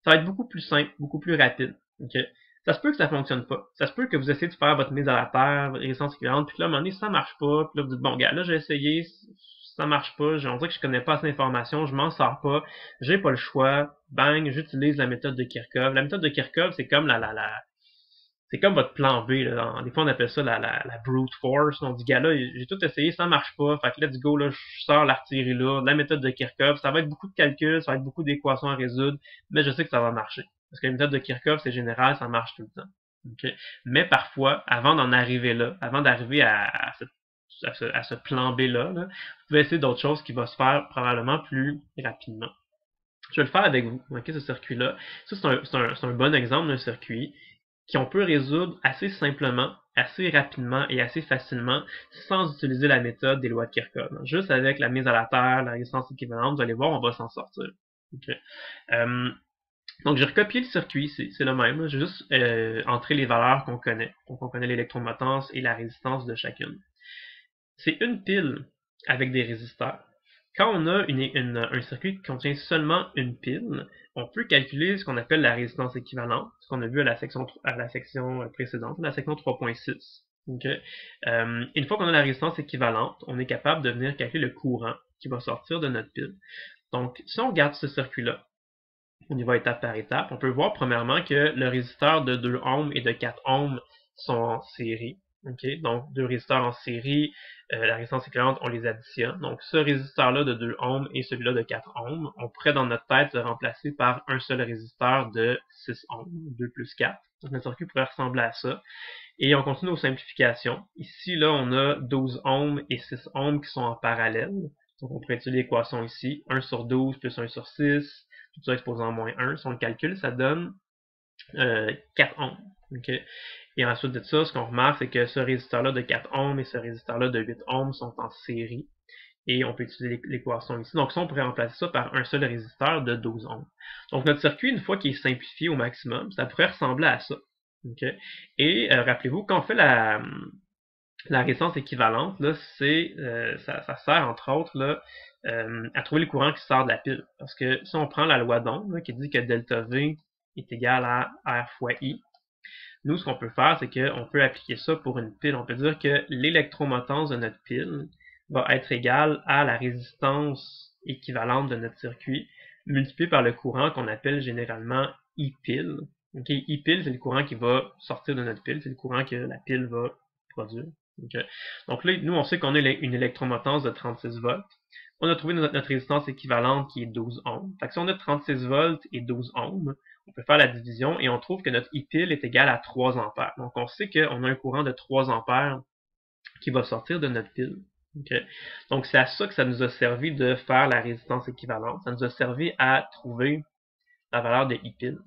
Ça va être beaucoup plus simple, beaucoup plus rapide. Okay? Ça se peut que ça fonctionne pas. Ça se peut que vous essayez de faire votre mise à la terre, votre résistance équivalente, puis là, à un moment donné, ça marche pas, puis là, vous dites, bon, gars, là, j'ai essayé, ça marche pas, on dirait que je connais pas assez d'informations, je m'en sors pas, j'ai pas le choix, bang, j'utilise la méthode de Kirchhoff. La méthode de Kirchhoff, c'est comme c'est comme votre plan B, là. Des fois, on appelle ça la brute force. On dit, gars, là, j'ai tout essayé, ça marche pas. Fait que let's go, là, je sors l'artillerie là, la méthode de Kirchhoff. Ça va être beaucoup de calculs, ça va être beaucoup d'équations à résoudre, mais je sais que ça va marcher. Parce que la méthode de Kirchhoff, c'est général, ça marche tout le temps. Okay? Mais parfois, avant d'en arriver là, avant d'arriver à ce plan B là, vous pouvez essayer d'autres choses qui vont se faire probablement plus rapidement. Je vais le faire avec vous, okay, ce circuit-là. Ça, c'est un bon exemple d'un circuit qu'on peut résoudre assez simplement, assez rapidement et assez facilement sans utiliser la méthode des lois de Kirchhoff. Juste avec la mise à la terre, la résistance équivalente, vous allez voir, on va s'en sortir. Okay. Donc j'ai recopié le circuit, c'est le même. J'ai juste entré les valeurs qu'on connaît. Donc on connaît l'électromotance et la résistance de chacune. C'est une pile avec des résisteurs. Quand on a un circuit qui contient seulement une pile, on peut calculer ce qu'on appelle la résistance équivalente, ce qu'on a vu à la section précédente, la section 3.6. Okay? Une fois qu'on a la résistance équivalente, on est capable de venir calculer le courant qui va sortir de notre pile. Donc, si on regarde ce circuit-là, on y va étape par étape, on peut voir premièrement que le résisteur de 2 ohms et de 4 ohms sont en série. Okay? Donc, deux résisteurs en série, la résistance équivalente, on les additionne. Donc, ce résisteur-là de 2 ohms et celui-là de 4 ohms, on pourrait dans notre tête le remplacer par un seul résisteur de 6 ohms, 2 plus 4. Donc, notre circuit pourrait ressembler à ça. Et on continue aux simplifications. Ici, là, on a 12 ohms et 6 ohms qui sont en parallèle. Donc, on pourrait utiliser l'équation ici. 1 sur 12 plus 1 sur 6, tout ça exposant moins 1. Si on le calcule, ça donne 4 ohms. Okay? Et ensuite de ça, ce qu'on remarque, c'est que ce résisteur-là de 4 ohms et ce résisteur-là de 8 ohms sont en série. et on peut utiliser l'équation ici. Donc ça, on pourrait remplacer ça par un seul résisteur de 12 ohms. Donc notre circuit, une fois qu'il est simplifié au maximum, ça pourrait ressembler à ça. Okay? Et rappelez-vous, quand on fait la résistance équivalente, là, ça sert entre autres là, à trouver le courant qui sort de la pile. Parce que si on prend la loi d'Ohm qui dit que delta V est égal à R fois I, nous, ce qu'on peut faire, c'est qu'on peut appliquer ça pour une pile. On peut dire que l'électromotance de notre pile va être égale à la résistance équivalente de notre circuit multiplié par le courant qu'on appelle généralement I-pile. Okay? I-pile, c'est le courant qui va sortir de notre pile, c'est le courant que la pile va produire. Okay? Donc là, nous, on sait qu'on a une électromotance de 36 volts. On a trouvé notre résistance équivalente qui est 12 ohms. Fait que si on a 36 volts et 12 ohms, on peut faire la division et on trouve que notre I-pile est égal à 3 ampères. Donc on sait qu'on a un courant de 3 ampères qui va sortir de notre pile. Okay? Donc c'est à ça que ça nous a servi de faire la résistance équivalente. Ça nous a servi à trouver la valeur de I-pile.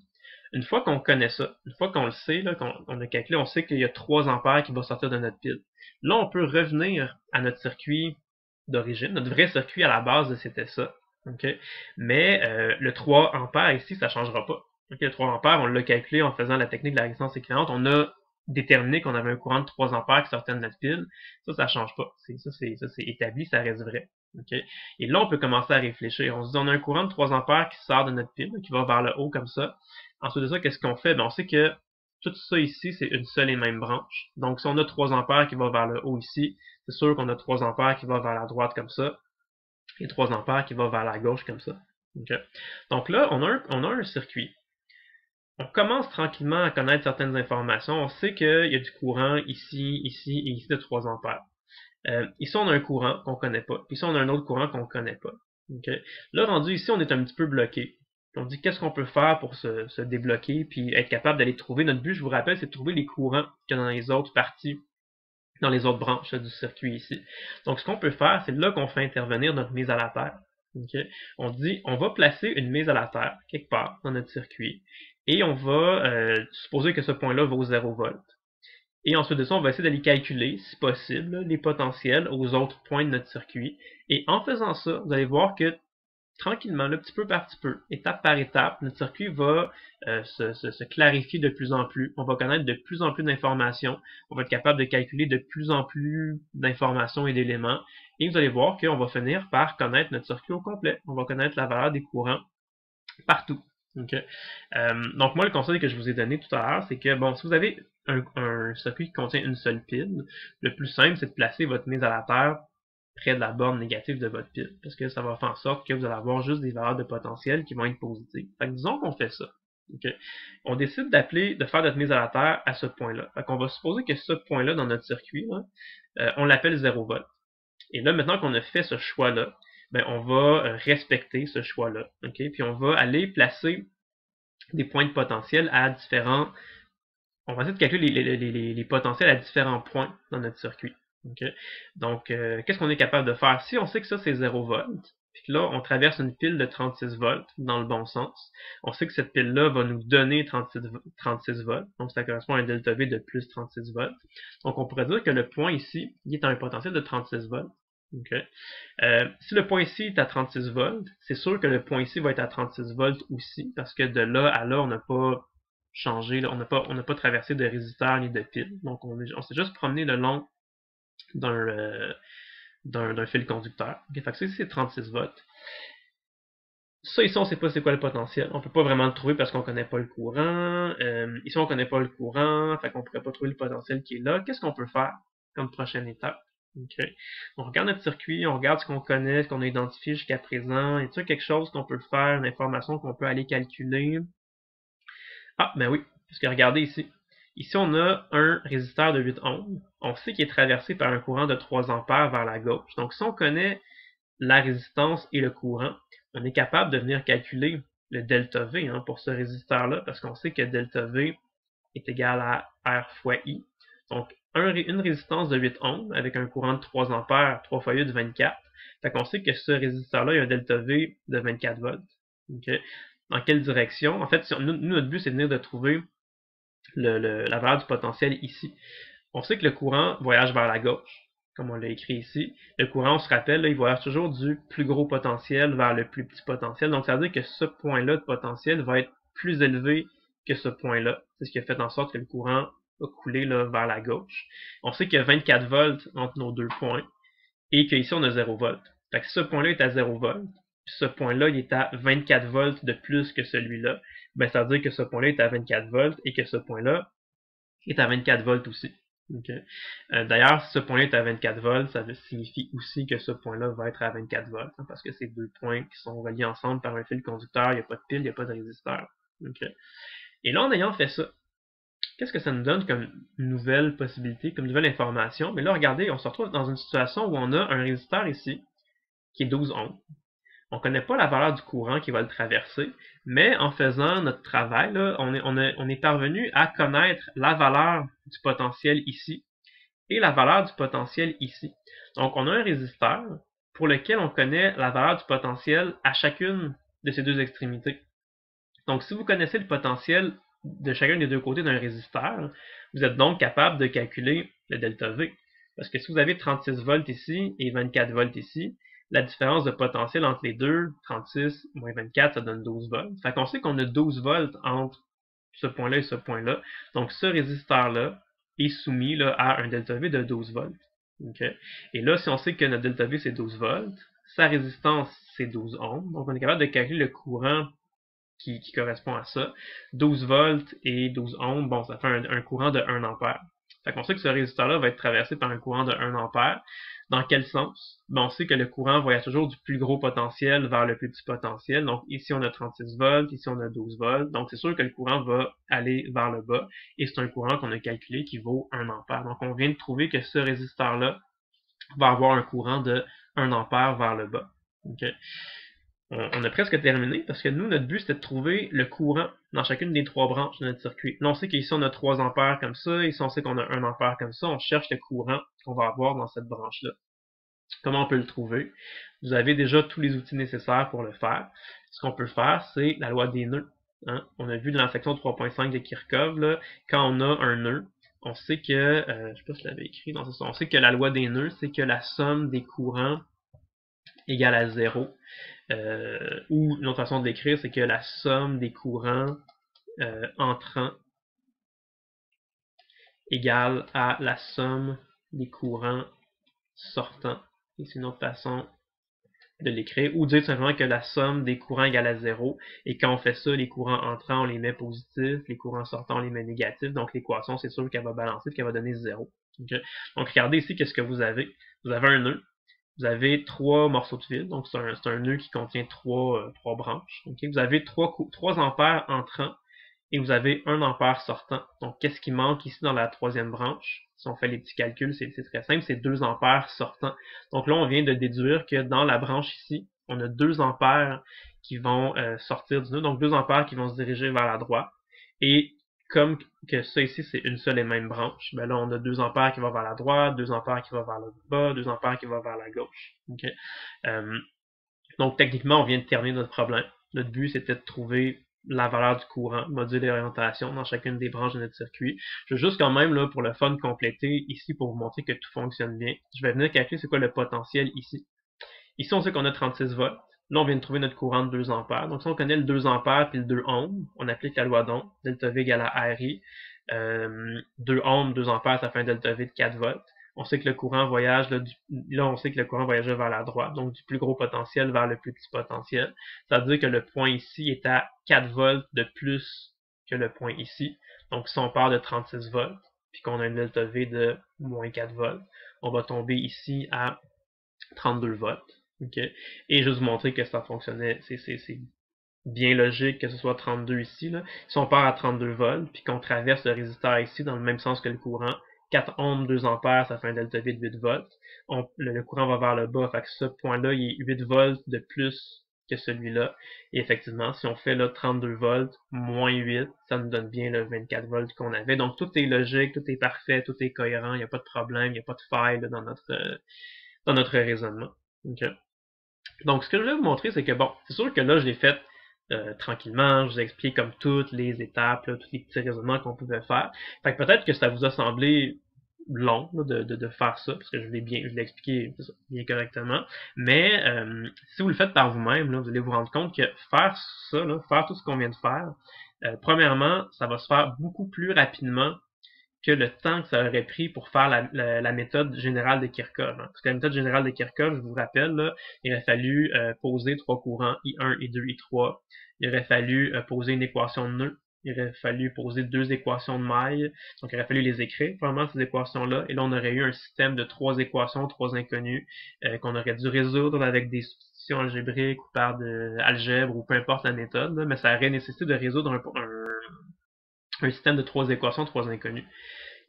Une fois qu'on connaît ça, une fois qu'on le sait, qu'on a calculé, on sait qu'il y a 3 ampères qui vont sortir de notre pile. Là, on peut revenir à notre circuit d'origine. Notre vrai circuit à la base, c'était ça. Okay? Mais le 3 ampères ici, ça ne changera pas. Okay? Le 3 ampères, on l'a calculé en faisant la technique de la résistance équivalente. On a déterminé qu'on avait un courant de 3 ampères qui sortait de notre pile. Ça ne change pas. Ça, c'est établi, ça reste vrai. Okay? Et là, on peut commencer à réfléchir. On se dit, on a un courant de 3 ampères qui sort de notre pile, qui va vers le haut comme ça. Ensuite de ça, qu'est-ce qu'on fait? Ben, on sait que tout ça ici, c'est une seule et même branche. Donc, si on a 3 ampères qui va vers le haut ici, c'est sûr qu'on a 3 ampères qui va vers la droite comme ça, et 3 ampères qui va vers la gauche comme ça. Okay? Donc là, on a un circuit. On commence tranquillement à connaître certaines informations. On sait qu'il y a du courant ici, ici et ici de 3 ampères. Ici, on a un courant qu'on ne connaît pas. Puis ici, on a un autre courant qu'on ne connaît pas. Okay? Là, rendu ici, on est un petit peu bloqué. On dit qu'est-ce qu'on peut faire pour se débloquer puis être capable d'aller trouver. Notre but, je vous rappelle, c'est de trouver les courants qu'il y a dans les autres parties, dans les autres branches là, du circuit ici. Donc, ce qu'on peut faire, c'est là qu'on fait intervenir notre mise à la terre. Okay? On dit, on va placer une mise à la terre quelque part dans notre circuit et on va supposer que ce point-là vaut 0 volts. Et ensuite de ça, on va essayer d'aller calculer, si possible, les potentiels aux autres points de notre circuit. Et en faisant ça, vous allez voir que tranquillement, là, petit peu par petit peu, étape par étape, notre circuit va se clarifier de plus en plus. On va connaître de plus en plus d'informations. On va être capable de calculer de plus en plus d'informations et d'éléments. Et vous allez voir qu'on va finir par connaître notre circuit au complet. On va connaître la valeur des courants partout. Okay? Donc moi, le conseil que je vous ai donné tout à l'heure, c'est que bon, si vous avez un circuit qui contient une seule pile, le plus simple, c'est de placer votre mise à la terre près de la borne négative de votre pile. Parce que ça va faire en sorte que vous allez avoir juste des valeurs de potentiel qui vont être positives. Fait que disons qu'on fait ça. Okay? On décide de faire notre mise à la terre à ce point-là. Fait qu'on va supposer que ce point-là dans notre circuit, là, on l'appelle 0 volt. Et là, maintenant qu'on a fait ce choix-là, ben, on va respecter ce choix-là. Okay? Puis on va aller placer des points de potentiel à différents... On va essayer de calculer les potentiels à différents points dans notre circuit. Okay? Donc, qu'est-ce qu'on est capable de faire? Si on sait que ça, c'est 0 volts, puis que là, on traverse une pile de 36 volts dans le bon sens, on sait que cette pile-là va nous donner 36 volts, donc ça correspond à un delta V de plus 36 volts. Donc, on pourrait dire que le point ici, il est à un potentiel de 36 volts. Okay. Si le point ici est à 36 volts, c'est sûr que le point ici va être à 36 volts aussi, parce que de là à là, on n'a pas changé, là, on n'a pas traversé de résisteur ni de pile. Donc, on s'est juste promené le long d'un fil conducteur. Okay, fait que ça, c'est 36 volts. Ça, ici, on ne sait pas c'est quoi le potentiel. On ne peut pas vraiment le trouver parce qu'on ne connaît pas le courant. Ici, on ne connaît pas le courant, fait qu'on ne pourrait pas trouver le potentiel qui est là. Qu'est-ce qu'on peut faire comme prochaine étape? Okay. On regarde notre circuit, on regarde ce qu'on connaît, ce qu'on a identifié jusqu'à présent. Y a-t-il quelque chose qu'on peut faire, une information qu'on peut aller calculer? Ah, ben oui, parce que regardez ici. Ici, on a un résisteur de 8 ohms. On sait qu'il est traversé par un courant de 3 ampères vers la gauche. Donc, si on connaît la résistance et le courant, on est capable de venir calculer le delta V pour ce résisteur-là, parce qu'on sait que delta V est égal à R fois I. Donc, une résistance de 8 ohms avec un courant de 3 ampères, 3 fois 8, 24. Fait qu'on sait que ce résisteur-là, il y a un delta V de 24 volts. Okay? Dans quelle direction? En fait, nous, notre but, c'est de venir de trouver la valeur du potentiel ici. On sait que le courant voyage vers la gauche. comme on l'a écrit ici. Le courant, on se rappelle, là, il voyage toujours du plus gros potentiel vers le plus petit potentiel. Donc, ça veut dire que ce point-là de potentiel va être plus élevé que ce point-là. C'est ce qui a fait en sorte que le courant a coulé là, vers la gauche. On sait qu'il y a 24 volts entre nos deux points et qu'ici, on a 0 volts. Fait que ce point-là est à 0 volts, puis ce point-là, il est à 24 volts de plus que celui-là. Ben, ça veut dire que ce point-là est à 24 volts et que ce point-là est à 24 volts aussi. Okay. D'ailleurs, si ce point-là est à 24 volts, ça signifie aussi que ce point-là va être à 24 volts, hein, parce que c'est deux points qui sont reliés ensemble par un fil conducteur, il n'y a pas de pile, il n'y a pas de résisteur. Okay. Et là, en ayant fait ça, qu'est-ce que ça nous donne comme nouvelle possibilité, comme nouvelle information? Mais là, regardez, on se retrouve dans une situation où on a un résisteur ici, qui est 12 ohms. On ne connaît pas la valeur du courant qui va le traverser, mais en faisant notre travail, là, on est parvenu à connaître la valeur du potentiel ici et la valeur du potentiel ici. Donc, on a un résisteur pour lequel on connaît la valeur du potentiel à chacune de ces deux extrémités. Donc, si vous connaissez le potentiel de chacun des deux côtés d'un résisteur, vous êtes donc capable de calculer le delta V. Parce que si vous avez 36 volts ici et 24 volts ici, la différence de potentiel entre les deux, 36 moins 24, ça donne 12 volts. Fait qu'on sait qu'on a 12 volts entre ce point-là et ce point-là. Donc, ce résisteur-là est soumis là, à un delta V de 12 volts. Okay? Et là, si on sait que notre delta V, c'est 12 volts, sa résistance, c'est 12 ohms. Donc, on est capable de calculer le courant qui correspond à ça. 12 volts et 12 ohms, bon, ça fait un courant de 1 ampère. Fait qu'on sait que ce résisteur-là va être traversé par un courant de 1 ampère. Dans quel sens? Ben, on sait que le courant voyage toujours du plus gros potentiel vers le plus petit potentiel. Donc ici on a 36 volts, ici on a 12 volts. Donc c'est sûr que le courant va aller vers le bas. Et c'est un courant qu'on a calculé qui vaut 1 ampère. Donc on vient de trouver que ce résisteur-là va avoir un courant de 1 ampère vers le bas. Okay. On a presque terminé parce que nous, notre but, c'était de trouver le courant dans chacune des trois branches de notre circuit. Là, on sait qu'ici, on a 3 ampères comme ça, ici, on sait qu'on a 1 ampère comme ça. On cherche le courant qu'on va avoir dans cette branche-là. Comment on peut le trouver? Vous avez déjà tous les outils nécessaires pour le faire. Ce qu'on peut faire, c'est la loi des nœuds. Hein? On a vu dans la section 3.5 de Kirchhoff, là, quand on a un nœud, on sait que, je sais pas si je l'avais écrit, non, on sait que la loi des nœuds, c'est que la somme des courants égale à 0. Ou une autre façon de l'écrire, c'est que la somme des courants entrants égale à la somme des courants sortants. Et c'est une autre façon de l'écrire. Ou dire simplement que la somme des courants égale à 0. Et quand on fait ça, les courants entrants, on les met positifs, les courants sortants, on les met négatifs. Donc l'équation, c'est sûr qu'elle va balancer, qu'elle va donner 0. Okay? Donc regardez ici, qu'est-ce que vous avez. Vous avez un nœud. Vous avez 3 morceaux de fil, donc c'est un nœud qui contient 3 branches. Okay? Vous avez 3 ampères entrants et vous avez 1 ampère sortant. Donc qu'est-ce qui manque ici dans la troisième branche? Si on fait les petits calculs, c'est très simple, c'est 2 ampères sortants. Donc là, on vient de déduire que dans la branche ici, on a 2 ampères qui vont sortir du nœud, donc 2 ampères qui vont se diriger vers la droite. Et comme que ça ici, c'est une seule et même branche, ben là, on a 2 ampères qui vont vers la droite, 2 ampères qui vont vers le bas, 2 ampères qui vont vers la gauche. Okay? Donc, techniquement, on vient de terminer notre problème. Notre but, c'était de trouver la valeur du courant, module et orientation dans chacune des branches de notre circuit. Je veux juste quand même, là, pour le fun, compléter ici pour vous montrer que tout fonctionne bien. Je vais venir calculer c'est quoi le potentiel ici. Ici, on sait qu'on a 36 volts. Là, on vient de trouver notre courant de 2 ampères. Donc, si on connaît le 2 ampères puis le 2 ohms, on applique la loi d'Ohm, delta V égale à RI. 2 ohms, 2 ampères, ça fait un delta V de 4 volts. On sait que le courant voyage, là, on sait que le courant voyageait vers la droite, donc du plus gros potentiel vers le plus petit potentiel. Ça veut dire que le point ici est à 4 volts de plus que le point ici. Donc, si on part de 36 volts, puis qu'on a un delta V de moins 4 volts, on va tomber ici à 32 volts. Okay. Et juste vous montrer que ça fonctionnait, c'est bien logique que ce soit 32 ici. Là. Si on part à 32 volts, puis qu'on traverse le résisteur ici dans le même sens que le courant, 4 ohms, 2 ampères, ça fait un delta V de 8 volts. Le courant va vers le bas, fait que ce point-là, il est 8 volts de plus que celui-là. Et effectivement, si on fait là 32 volts moins 8, ça nous donne bien le 24 volts qu'on avait. Donc tout est logique, tout est parfait, tout est cohérent, il n'y a pas de problème, il n'y a pas de faille là, dans notre raisonnement. Okay. Donc, ce que je voulais vous montrer, c'est que, bon, c'est sûr que là, je l'ai fait tranquillement, je vous ai expliqué comme toutes les étapes, là, tous les petits raisonnements qu'on pouvait faire. Fait que peut-être que ça vous a semblé long là, de faire ça, parce que je l'ai expliqué bien correctement. Mais si vous le faites par vous-même, là, vous allez vous rendre compte que faire ça, là, faire tout ce qu'on vient de faire, premièrement, ça va se faire beaucoup plus rapidement que le temps que ça aurait pris pour faire la méthode générale de Kirchhoff. Hein. Parce que la méthode générale de Kirchhoff, je vous rappelle, là, il aurait fallu poser trois courants I1, I2, I3. Il aurait fallu poser une équation de nœud. Il aurait fallu poser deux équations de maille. Donc, il aurait fallu les écrire, probablement, ces équations-là. Et là, on aurait eu un système de trois équations, trois inconnues, qu'on aurait dû résoudre avec des substitutions algébriques ou par de algèbre ou peu importe la méthode. Là, mais ça aurait nécessité de résoudre un système de trois équations, trois inconnues.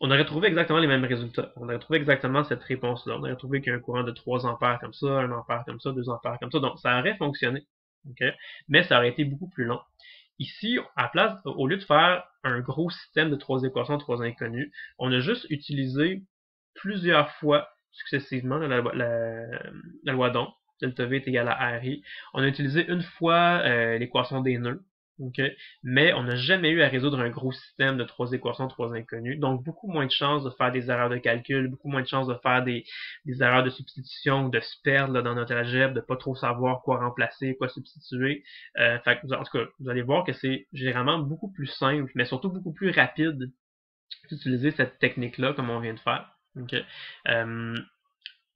On aurait trouvé exactement les mêmes résultats. On aurait trouvé exactement cette réponse-là. On aurait trouvé qu'il y a un courant de 3 ampères comme ça, 1 ampère comme ça, 2 ampères comme ça. Donc, ça aurait fonctionné. Okay? Mais ça aurait été beaucoup plus long. Ici, à place, au lieu de faire un gros système de trois équations, trois inconnues, on a juste utilisé plusieurs fois successivement la loi d'Ohm. Delta V est égal à RI. On a utilisé une fois l'équation des nœuds. Okay? Mais on n'a jamais eu à résoudre un gros système de trois équations, trois inconnues. Donc, beaucoup moins de chances de faire des erreurs de calcul, beaucoup moins de chances de faire des erreurs de substitution, de se perdre là, dans notre algèbre, de pas trop savoir quoi remplacer, quoi substituer. Fait que, en tout cas, vous allez voir que c'est généralement beaucoup plus simple, mais surtout beaucoup plus rapide d'utiliser cette technique-là comme on vient de faire. Okay?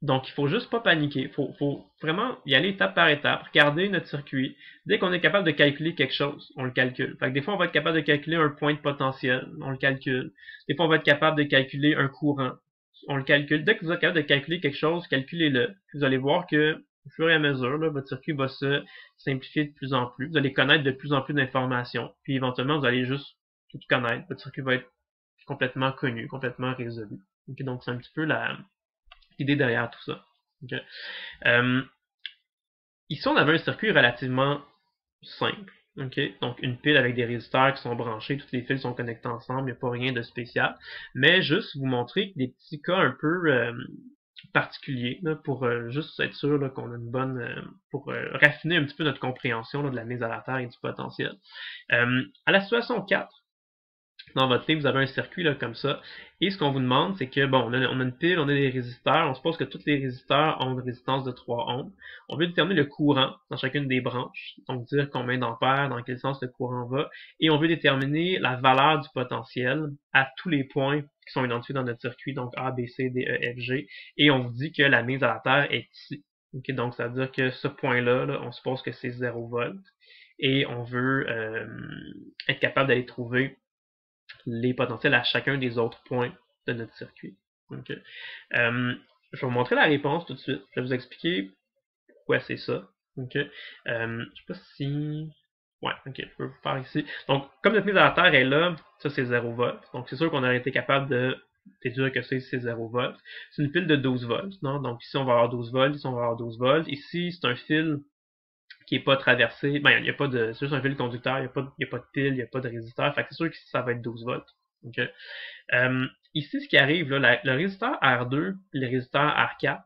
Donc, il faut juste pas paniquer. Faut vraiment y aller étape par étape, regarder notre circuit. Dès qu'on est capable de calculer quelque chose, on le calcule. Fait que des fois, on va être capable de calculer un point de potentiel, on le calcule. Des fois, on va être capable de calculer un courant, on le calcule. Dès que vous êtes capable de calculer quelque chose, calculez-le. Vous allez voir que, au fur et à mesure, là, votre circuit va se simplifier de plus en plus. Vous allez connaître de plus en plus d'informations. Puis, éventuellement, vous allez juste tout connaître. Votre circuit va être complètement connu, complètement résolu. Okay, donc, c'est un petit peu l'idée derrière tout ça. Okay. Ici, on avait un circuit relativement simple. Okay. Donc, une pile avec des résisteurs qui sont branchés, toutes les fils sont connectés ensemble, il n'y a pas rien de spécial. Mais juste vous montrer des petits cas un peu particuliers là, pour juste être sûr là, qu'on a une bonne... pour raffiner un petit peu notre compréhension là, de la mise à la terre et du potentiel. À la situation 4, dans votre livre, vous avez un circuit là, comme ça. Et ce qu'on vous demande, c'est que, bon, on a une pile, on a des résisteurs. On suppose que tous les résisteurs ont une résistance de 3 ohms. On veut déterminer le courant dans chacune des branches. Donc, dire combien d'ampères, dans quel sens le courant va. Et on veut déterminer la valeur du potentiel à tous les points qui sont identifiés dans notre circuit. Donc, A, B, C, D, E, F, G. Et on vous dit que la mise à la terre est ici. Okay, donc, ça veut dire que ce point-là, là, on suppose que c'est 0 volts. Et on veut être capable d'aller trouver les potentiels à chacun des autres points de notre circuit. Okay. Je vais vous montrer la réponse tout de suite. Je vais vous expliquer pourquoi c'est ça. Okay. Je sais pas si... Ouais, ok, je peux vous faire ici. Donc, comme notre mise à la terre est là, ça c'est 0 volts. Donc, c'est sûr qu'on aurait été capable de déduire que c'est 0 volts. C'est une pile de 12 volts. Non? Donc, ici on va avoir 12 volts, ici on va avoir 12 volts. Ici, c'est un fil qui est pas traversé. Ben, il n'y a pas de. C'est juste un fil conducteur, il n'y a pas de pile, il n'y a pas de résisteur. Fait que c'est sûr que ça va être 12 volts. Okay. Ici, ce qui arrive, là, le résisteur R2 et le résisteur R4,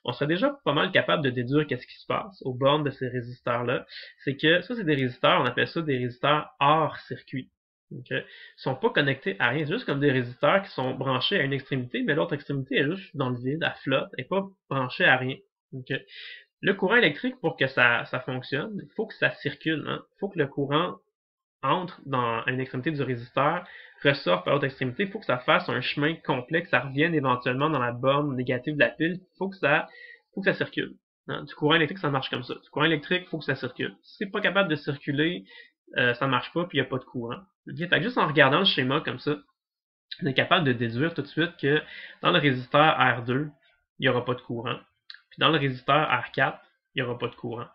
on serait déjà pas mal capable de déduire qu'est-ce qui se passe aux bornes de ces résisteurs-là. C'est que ça, c'est des résisteurs, on appelle ça des résisteurs hors circuit. Okay. Ils sont pas connectés à rien, c'est juste comme des résisteurs qui sont branchés à une extrémité, mais l'autre extrémité est juste dans le vide, elle flotte, elle n'est pas branchée à rien. Okay. Le courant électrique, pour que ça fonctionne, il faut que ça circule. Hein. Il faut que le courant entre dans une extrémité du résisteur, ressorte par l'autre extrémité. Il faut que ça fasse un chemin complet, que ça revienne éventuellement dans la borne négative de la pile. Il faut que ça circule. Hein. Du courant électrique, ça marche comme ça. Du courant électrique, il faut que ça circule. Si c'est pas capable de circuler, ça marche pas, puis il n'y a pas de courant. Okay? Fait que juste en regardant le schéma comme ça, on est capable de déduire tout de suite que dans le résisteur R2, il n'y aura pas de courant. Puis dans le résisteur R4, il n'y aura pas de courant.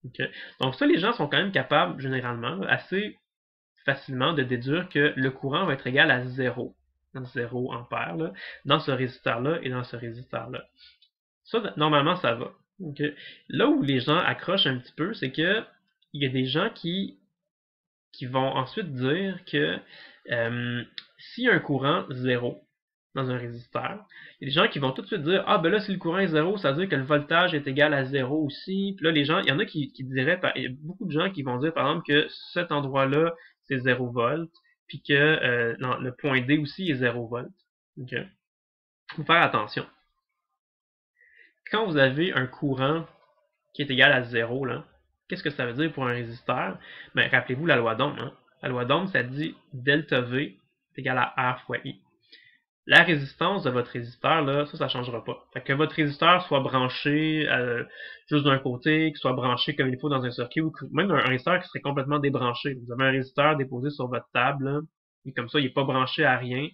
Okay? Donc ça, les gens sont quand même capables, généralement, assez facilement de déduire que le courant va être égal à 0. 0 ampère, là, dans ce résisteur-là et dans ce résisteur-là. Ça, normalement, ça va. Okay? Là où les gens accrochent un petit peu, c'est que il y a des gens qui vont ensuite dire que s'il y a un courant 0 dans un résisteur, il y a des gens qui vont tout de suite dire ah ben là si le courant est 0, ça veut dire que le voltage est égal à 0 aussi. Puis là les gens, il y en a qui diraient, il y a beaucoup de gens qui vont dire par exemple que cet endroit-là c'est 0 volts, puis que le point D aussi est 0 volts. Okay. il faut faire attention. Quand vous avez un courant qui est égal à 0, qu'est-ce que ça veut dire pour un résisteur? Ben, rappelez-vous la loi d'Ohm. La loi d'Ohm, ça dit delta V est égal à R fois I. La résistance de votre résisteur, là, ça ne changera pas. Fait que votre résisteur soit branché juste d'un côté, qu'il soit branché comme il faut dans un circuit, ou même un résisteur qui serait complètement débranché. Vous avez un résisteur déposé sur votre table, là, et comme ça, il n'est pas branché à rien.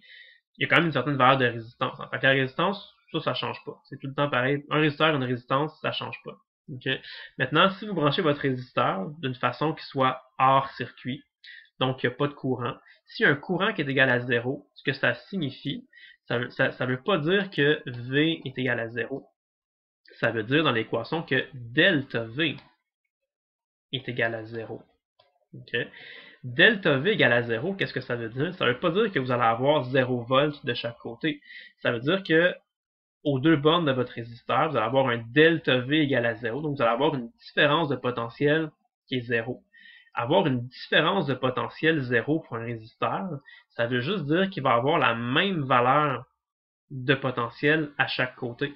Il y a quand même une certaine valeur de résistance. Fait que la résistance, ça change pas. C'est tout le temps pareil. Un résisteur, une résistance, ça change pas. Okay? Maintenant, si vous branchez votre résisteur d'une façon qui soit hors circuit, donc il n'y a pas de courant, s'il y a un courant qui est égal à 0, ce que ça signifie, ça veut pas dire que V est égal à 0. Ça veut dire dans l'équation que delta V est égal à 0. Okay? Delta V égale à 0, qu'est-ce que ça veut dire? Ça veut pas dire que vous allez avoir 0 volts de chaque côté. Ça veut dire que aux deux bornes de votre résisteur, vous allez avoir un delta V égal à 0. Donc, vous allez avoir une différence de potentiel qui est 0. Avoir une différence de potentiel 0 pour un résisteur, ça veut juste dire qu'il va avoir la même valeur de potentiel à chaque côté.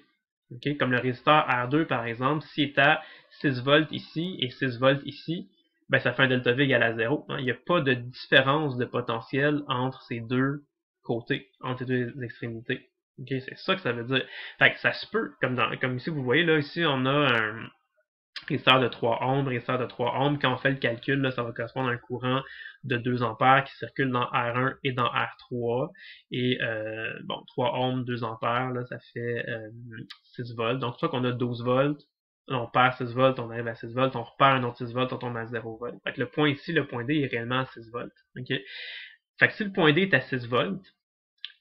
Okay? Comme le résisteur R2, par exemple, s'il est à 6 volts ici et 6 volts ici, ben ça fait un delta V égal à 0. Il n'y a pas de différence de potentiel entre ces deux côtés, entre ces deux extrémités. Okay? C'est ça que ça veut dire. Fait que ça se peut, comme ici vous voyez, là, ici on a un résisteur de 3 ohms, résisteur de 3 ohms. Quand on fait le calcul, là, ça va correspondre à un courant de 2 ampères qui circule dans R1 et dans R3. Et bon, 3 ohms, 2 ampères, là, ça fait 6 volts. Donc, une fois qu'on a 12 volts, on perd 6 volts, on arrive à 6 volts, on repère un autre 6 volts, on tombe à 0 volts. Fait que le point ici, le point D est réellement à 6 volts. Okay? Fait que si le point D est à 6 volts,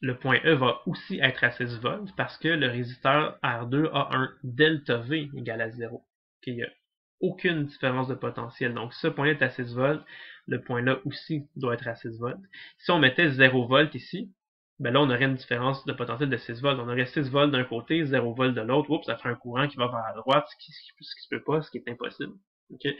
le point E va aussi être à 6 volts parce que le résisteur R2 a un delta V égal à 0. Okay? Il n'y a aucune différence de potentiel. Donc, ce point-là est à 6 volts, le point-là aussi doit être à 6 volts. Si on mettait 0 volts ici, ben là, on aurait une différence de potentiel de 6 volts. On aurait 6 volts d'un côté, 0 volts de l'autre. Oups, ça ferait un courant qui va vers la droite, ce qui se peut pas, ce qui est impossible. Okay?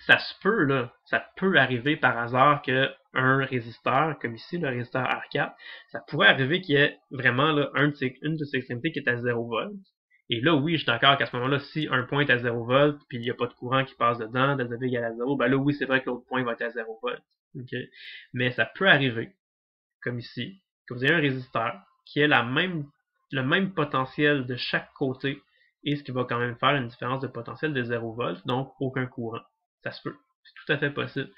Ça se peut, là, ça peut arriver par hasard qu'un résisteur, comme ici, le résisteur R4, ça pourrait arriver qu'il y ait vraiment là, une de ses extrémités qui est à 0 volts. Et là, oui, je suis d'accord qu'à ce moment-là, si un point est à 0 volts, puis il n'y a pas de courant qui passe dedans, delta V égale à 0, ben là, oui, c'est vrai que l'autre point va être à 0 volts. Okay? Mais ça peut arriver, comme ici, que vous ayez un résisteur qui ait le même potentiel de chaque côté, et ce qui va quand même faire une différence de potentiel de 0 volts, donc aucun courant. Ça se peut. C'est tout à fait possible.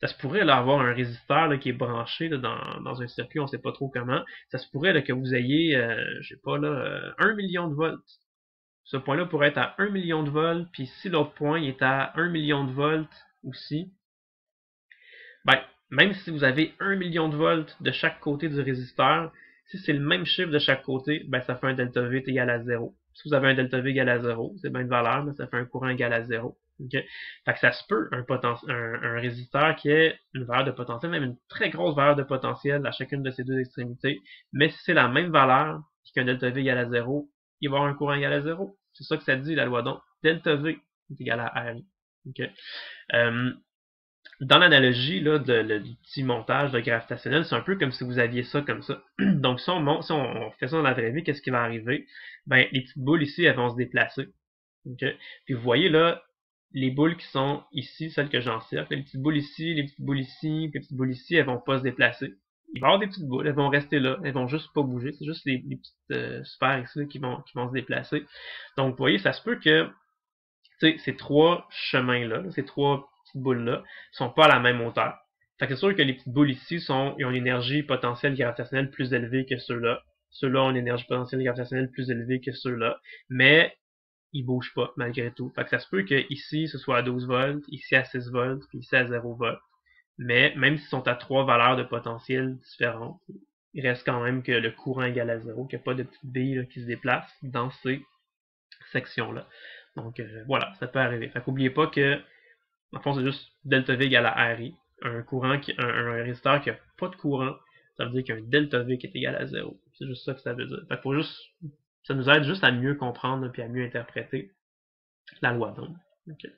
Ça se pourrait là, avoir un résisteur là, qui est branché là, dans un circuit, on ne sait pas trop comment. Ça se pourrait là, que vous ayez, je sais pas, là, 1 million de volts. Ce point-là pourrait être à 1 million de volts, puis si l'autre point est à 1 million de volts aussi, ben, même si vous avez 1 million de volts de chaque côté du résisteur, si c'est le même chiffre de chaque côté, ben, ça fait un delta V égal à 0. Si vous avez un delta V égal à 0, c'est bien une valeur, mais ça fait un courant égal à 0. Okay? Fait que ça se peut, un résisteur qui ait une valeur de potentiel, même une très grosse valeur de potentiel à chacune de ces deux extrémités, mais si c'est la même valeur, puis qu'un delta V égal à 0, il va avoir un courant égal à 0. C'est ça que ça dit, la loi d'Ohm. Delta V est égal à RI. Okay? Dans l'analogie là, du petit montage de gravitationnel, c'est un peu comme si vous aviez ça comme ça. Donc, si on fait ça dans la vraie vie, qu'est-ce qui va arriver? Ben, les petites boules ici, elles vont se déplacer. Okay? Puis vous voyez là, les boules qui sont ici, celles que j'encercle, les petites boules ici, les petites boules ici, les petites boules ici, elles vont pas se déplacer. Il va y avoir des petites boules, elles vont rester là, elles vont juste pas bouger. C'est juste les petites sphères ici là, qui vont se déplacer. Donc, vous voyez, ça se peut que ces trois chemins-là, ces trois petites boules-là, sont pas à la même hauteur. Fait que c'est sûr que les petites boules ici ils ont une énergie potentielle gravitationnelle plus élevée que ceux-là. Ceux-là ont une énergie potentielle gravitationnelle plus élevée que ceux-là. Mais ils bougent pas, malgré tout. Fait que ça se peut que ici, ce soit à 12 volts, ici à 6 volts, puis ici à 0 volts. Mais même s'ils sont à trois valeurs de potentiel différentes, il reste quand même que le courant est égal à 0, qu'il n'y a pas de petites billes là, qui se déplacent dans ces sections-là. Donc voilà, ça peut arriver. Fait qu'oubliez pas que, en fond, c'est juste delta V égale à RI. Un résisteur qui n'a pas de courant, ça veut dire qu'il y a un delta V qui est égal à 0. C'est juste ça que ça veut dire. Fait que ça nous aide juste à mieux comprendre et à mieux interpréter la loi d'Ohm. Okay.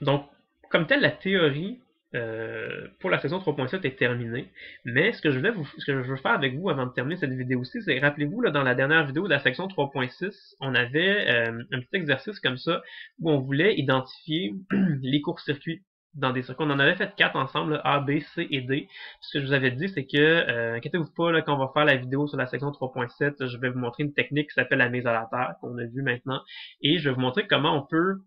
Donc, comme telle, la théorie pour la section 3.7 est terminée. Mais ce que je veux faire avec vous avant de terminer cette vidéo-ci, c'est rappelez-vous, là, dans la dernière vidéo de la section 3.6, on avait un petit exercice comme ça où on voulait identifier les courts-circuits dans des circuits. On en avait fait 4 ensemble, là, A, B, C et D. Ce que je vous avais dit, c'est que, inquiétez-vous pas, là, quand on va faire la vidéo sur la section 3.7, je vais vous montrer une technique qui s'appelle la mise à la terre, qu'on a vu maintenant, et je vais vous montrer comment on peut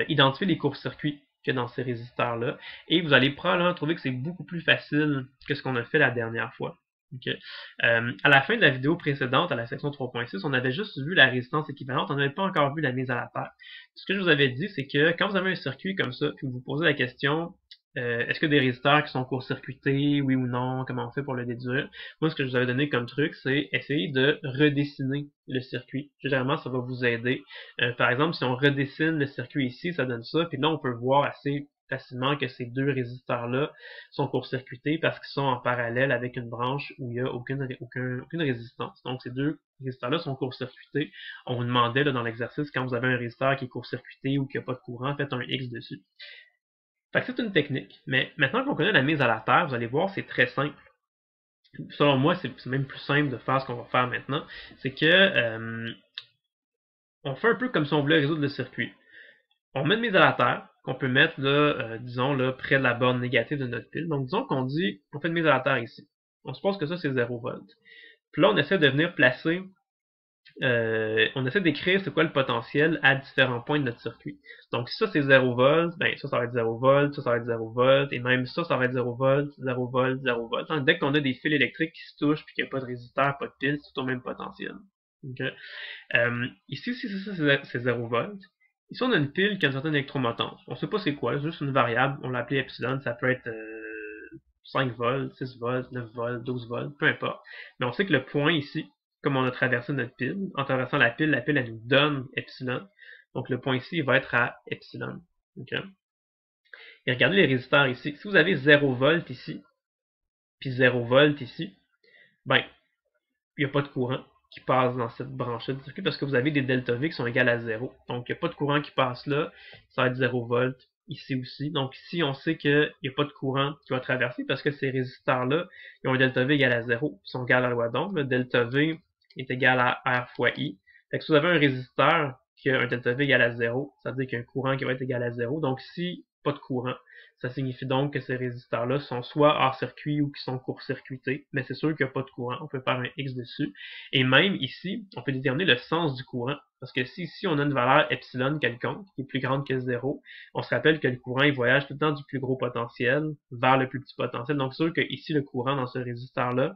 identifier les courts-circuits que dans ces résisteurs-là. Et vous allez probablement trouver que c'est beaucoup plus facile que ce qu'on a fait la dernière fois. Okay. À la fin de la vidéo précédente, à la section 3.6, on avait juste vu la résistance équivalente, on n'avait pas encore vu la mise à la terre. Ce que je vous avais dit, c'est que quand vous avez un circuit comme ça, puis vous vous posez la question, est-ce que des résisteurs qui sont court-circuités, oui ou non, comment on fait pour le déduire? Moi, ce que je vous avais donné comme truc, c'est essayer de redessiner le circuit. Généralement, ça va vous aider. Par exemple, si on redessine le circuit ici, ça donne ça, puis là, on peut voir assez facilement que ces deux résisteurs-là sont court-circuités parce qu'ils sont en parallèle avec une branche où il n'y a aucune résistance. Donc, ces deux résisteurs-là sont court-circuités. On vous demandait là, dans l'exercice, quand vous avez un résisteur qui est court-circuité ou qui n'a pas de courant, faites un X dessus. Fait que c'est une technique. Mais maintenant qu'on connaît la mise à la terre, vous allez voir, c'est très simple. Selon moi, c'est même plus simple de faire ce qu'on va faire maintenant. C'est que on fait un peu comme si on voulait résoudre le circuit. On met une mise à la terre qu'on peut mettre là, disons là, près de la borne négative de notre pile. Donc disons qu'on dit on fait une mise à la terre ici. On suppose que ça c'est 0 volts. Puis là on essaie de venir placer on essaie d'écrire c'est quoi le potentiel à différents points de notre circuit. Donc si ça c'est 0 volts, ben ça va être 0 volts, ça va être 0 volts, et même ça va être 0 volts, 0 volts, 0 volts. Donc, dès qu'on a des fils électriques qui se touchent puis qu'il n'y a pas de résisteur, pas de pile, c'est tout au même potentiel. Okay. Ici, si ça c'est 0 volts, ici on a une pile qui a une certaine électromotance. On ne sait pas c'est quoi, c'est juste une variable, on l'a appelée epsilon, ça peut être 5 volts, 6 volts, 9 volts, 12 volts, peu importe. Mais on sait que le point ici, comme on a traversé notre pile, en traversant la pile elle nous donne epsilon. Donc le point ici il va être à epsilon. Okay. Et regardez les résisteurs ici. Si vous avez 0 volts ici, puis 0 volts ici, ben, il n'y a pas de courant qui passe dans cette branche-là du circuit parce que vous avez des delta V qui sont égales à 0. Donc il n'y a pas de courant qui passe là, ça va être 0 volts ici aussi. Donc ici, on sait qu'il n'y a pas de courant qui va traverser parce que ces résisteurs-là, ils ont un delta V égal à 0. Ils sont égales à la loi d'Ohm. Le delta V est égal à R fois I. Fait que si vous avez un résisteur qui a un delta V égal à 0, ça veut dire qu'il y a un courant qui va être égal à 0. Donc si pas de courant, ça signifie donc que ces résisteurs-là sont soit hors circuit ou qui sont court-circuités, mais c'est sûr qu'il n'y a pas de courant. On peut faire un X dessus. Et même ici, on peut déterminer le sens du courant. Parce que si ici on a une valeur epsilon quelconque, qui est plus grande que 0, on se rappelle que le courant il voyage tout le temps du plus gros potentiel vers le plus petit potentiel. Donc c'est sûr que ici le courant dans ce résisteur-là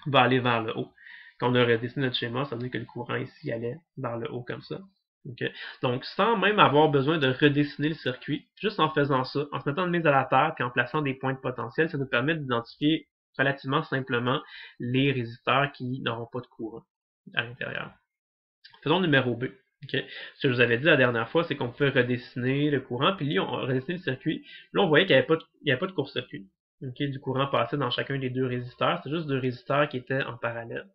va aller vers le haut. Quand on a redessiné notre schéma, ça veut dire que le courant ici allait vers le haut comme ça. Okay. Donc, sans même avoir besoin de redessiner le circuit, juste en faisant ça, en se mettant une mise à la terre et en plaçant des points de potentiel, ça nous permet d'identifier relativement simplement les résisteurs qui n'auront pas de courant à l'intérieur. Faisons le numéro B. Okay. Ce que je vous avais dit la dernière fois, c'est qu'on pouvait redessiner le courant, puis là, on redessiné le circuit. Là, on voyait qu'il n'y avait pas de court-circuit. Okay, du courant passait dans chacun des deux résisteurs. C'est juste deux résisteurs qui étaient en parallèle.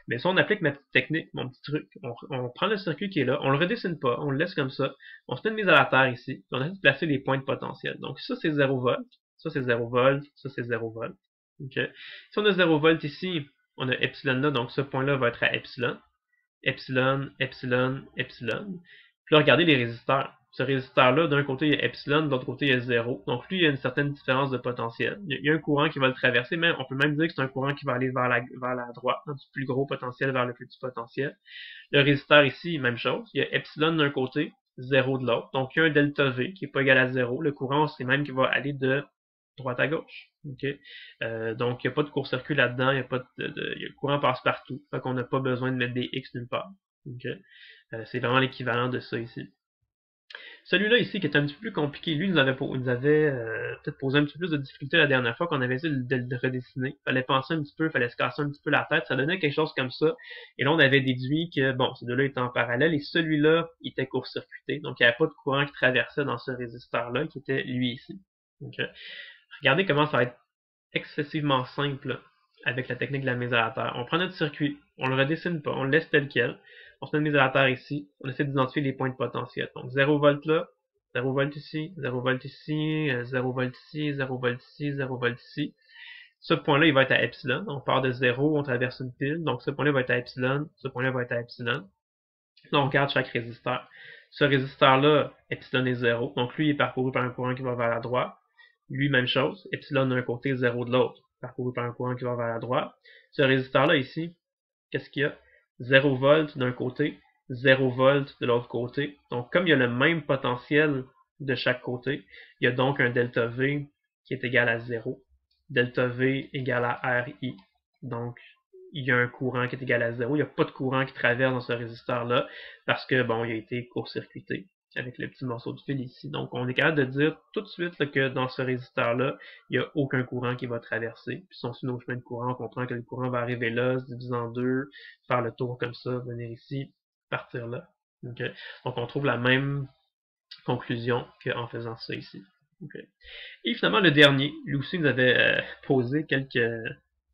Mais si on applique ma petite technique, mon petit truc, on prend le circuit qui est là, on le redessine pas, on le laisse comme ça, on se fait une mise à la terre ici, on essaie de placer les points de potentiel. Donc ça c'est 0 volts, ça c'est 0 volts, ça c'est 0 volts. Okay. Si on a 0 volts ici, on a epsilon là, donc ce point-là va être à epsilon. Epsilon, epsilon, epsilon. Puis là, regardez les résisteurs. Ce résisteur-là, d'un côté, il y a epsilon, de l'autre côté, il y a 0. Donc lui, il y a une certaine différence de potentiel. Il y a un courant qui va le traverser, mais on peut même dire que c'est un courant qui va aller vers la droite, du plus gros potentiel vers le plus petit potentiel. Le résisteur ici, même chose. Il y a epsilon d'un côté, 0 de l'autre. Donc il y a un delta V qui n'est pas égal à 0. Le courant, c'est même qui va aller de droite à gauche. Okay? Donc, il n'y a pas de court-circuit là-dedans, le courant passe partout. Fait qu'on n'a pas besoin de mettre des X nulle part. Okay? C'est vraiment l'équivalent de ça ici. Celui-là ici, qui est un petit peu plus compliqué, lui, nous avait peut-être posé un petit peu plus de difficulté la dernière fois qu'on avait essayé de le redessiner. Il fallait penser un petit peu, il fallait se casser un petit peu la tête. Ça donnait quelque chose comme ça. Et là, on avait déduit que, bon, ces deux-là étaient en parallèle et celui-là était court-circuité. Donc, il n'y avait pas de courant qui traversait dans ce résisteur-là, qui était lui ici. Okay? Regardez comment ça va être excessivement simple avec la technique de la mise à la terre. On prend notre circuit, on le redessine pas, on le laisse tel quel. On se met une mise à la terre ici, on essaie d'identifier les points de potentiel. Donc 0 volts là, 0 volt ici, 0 volt ici, 0 volt ici, 0 volt ici, 0 volt ici. Ce point-là, il va être à epsilon. On part de 0, on traverse une pile. Donc, ce point-là va être à epsilon. Ce point-là va être à epsilon. Là, on regarde chaque résisteur. Ce résisteur-là, epsilon est 0. Donc, lui, il est parcouru par un courant qui va vers la droite. Lui, même chose. Epsilon d'un côté, 0 de l'autre. Parcouru par un courant qui va vers la droite. Ce résisteur-là, ici, qu'est-ce qu'il y a? 0 volt d'un côté, 0 volt de l'autre côté. Donc, comme il y a le même potentiel de chaque côté, il y a donc un delta V qui est égal à 0. Delta V égale à RI. Donc, il y a un courant qui est égal à 0. Il n'y a pas de courant qui traverse dans ce résisteur-là parce que, bon, il a été court-circuité avec le petit morceau de fil ici. Donc, on est capable de dire tout de suite là, que dans ce résisteur-là, il n'y a aucun courant qui va traverser. Puis si on suit nos chemins de courant, on comprend que le courant va arriver là, se diviser en deux, faire le tour comme ça, venir ici, partir là. Okay? Donc, on trouve la même conclusion qu'en faisant ça ici. Okay. Et finalement, le dernier, lui aussi nous avait posé quelques,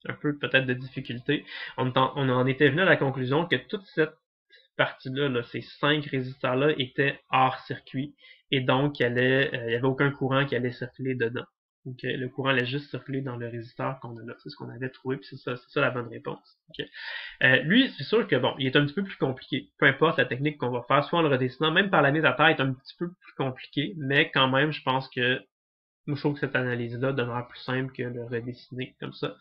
un peu peut-être de difficultés. On en était venu à la conclusion que toute cette partie-là, là, ces 5 résisteurs-là, étaient hors circuit, et donc il n'y avait aucun courant qui allait circuler dedans. Okay. Le courant allait juste circuler dans le résisteur qu'on a là. C'est ce qu'on avait trouvé, puis c'est ça la bonne réponse. Okay. Lui, c'est sûr que bon, il est un petit peu plus compliqué. Peu importe la technique qu'on va faire, soit en le redessinant, même par la mise à terre, il est un petit peu plus compliqué, mais quand même, je pense que je trouve que cette analyse-là demeure plus simple que le redessiner comme ça.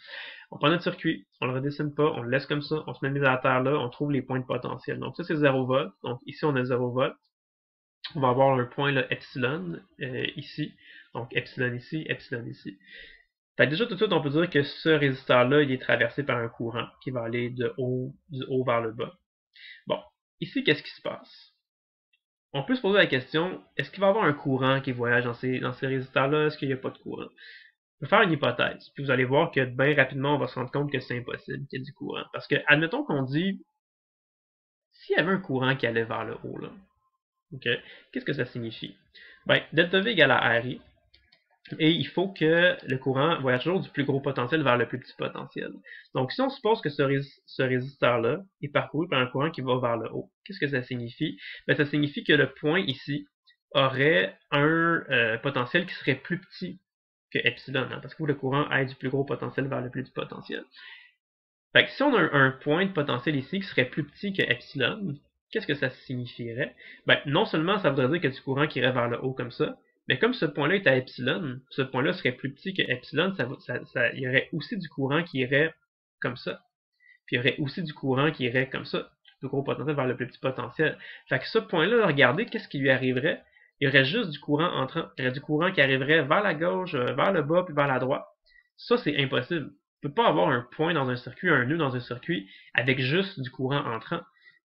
On prend notre circuit, on le redessine pas, on le laisse comme ça, on se met mise à terre là, on trouve les points de potentiel. Donc ça c'est 0 volt. Donc ici on a 0 volt. On va avoir un point là, epsilon ici. Donc epsilon ici, epsilon ici. Fait que déjà tout de suite on peut dire que ce résisteur-là, il est traversé par un courant qui va aller du haut vers le bas. Bon, ici qu'est-ce qui se passe? On peut se poser la question, est-ce qu'il va y avoir un courant qui voyage dans ces résisteurs-là? Est-ce qu'il n'y a pas de courant? On peut faire une hypothèse, puis vous allez voir que bien rapidement, on va se rendre compte que c'est impossible qu'il y ait du courant. Parce que, admettons qu'on dit, s'il y avait un courant qui allait vers le haut, là, okay, qu'est-ce que ça signifie? Ben, delta V égale à RI, et il faut que le courant voyage toujours du plus gros potentiel vers le plus petit potentiel. Donc, si on suppose que ce résisteur-là est parcouru par un courant qui va vers le haut, qu'est-ce que ça signifie? Ben, ça signifie que le point ici aurait un potentiel qui serait plus petit que epsilon, hein, parce que le courant aille du plus gros potentiel vers le plus petit potentiel. Fait que si on a un point de potentiel ici qui serait plus petit que epsilon, qu'est-ce que ça signifierait? Ben, non seulement ça voudrait dire qu'il y a du courant qui irait vers le haut comme ça, mais comme ce point-là est à epsilon, ce point-là serait plus petit que epsilon, il y aurait aussi du courant qui irait comme ça. Puis il y aurait aussi du courant qui irait comme ça, du plus gros potentiel vers le plus petit potentiel. Fait que ce point-là, regardez qu'est-ce qui lui arriverait. Il y aurait juste du courant entrant. Il y aurait du courant qui arriverait vers la gauche, vers le bas, puis vers la droite. Ça, c'est impossible. On ne peut pas avoir un point dans un circuit, un nœud dans un circuit, avec juste du courant entrant.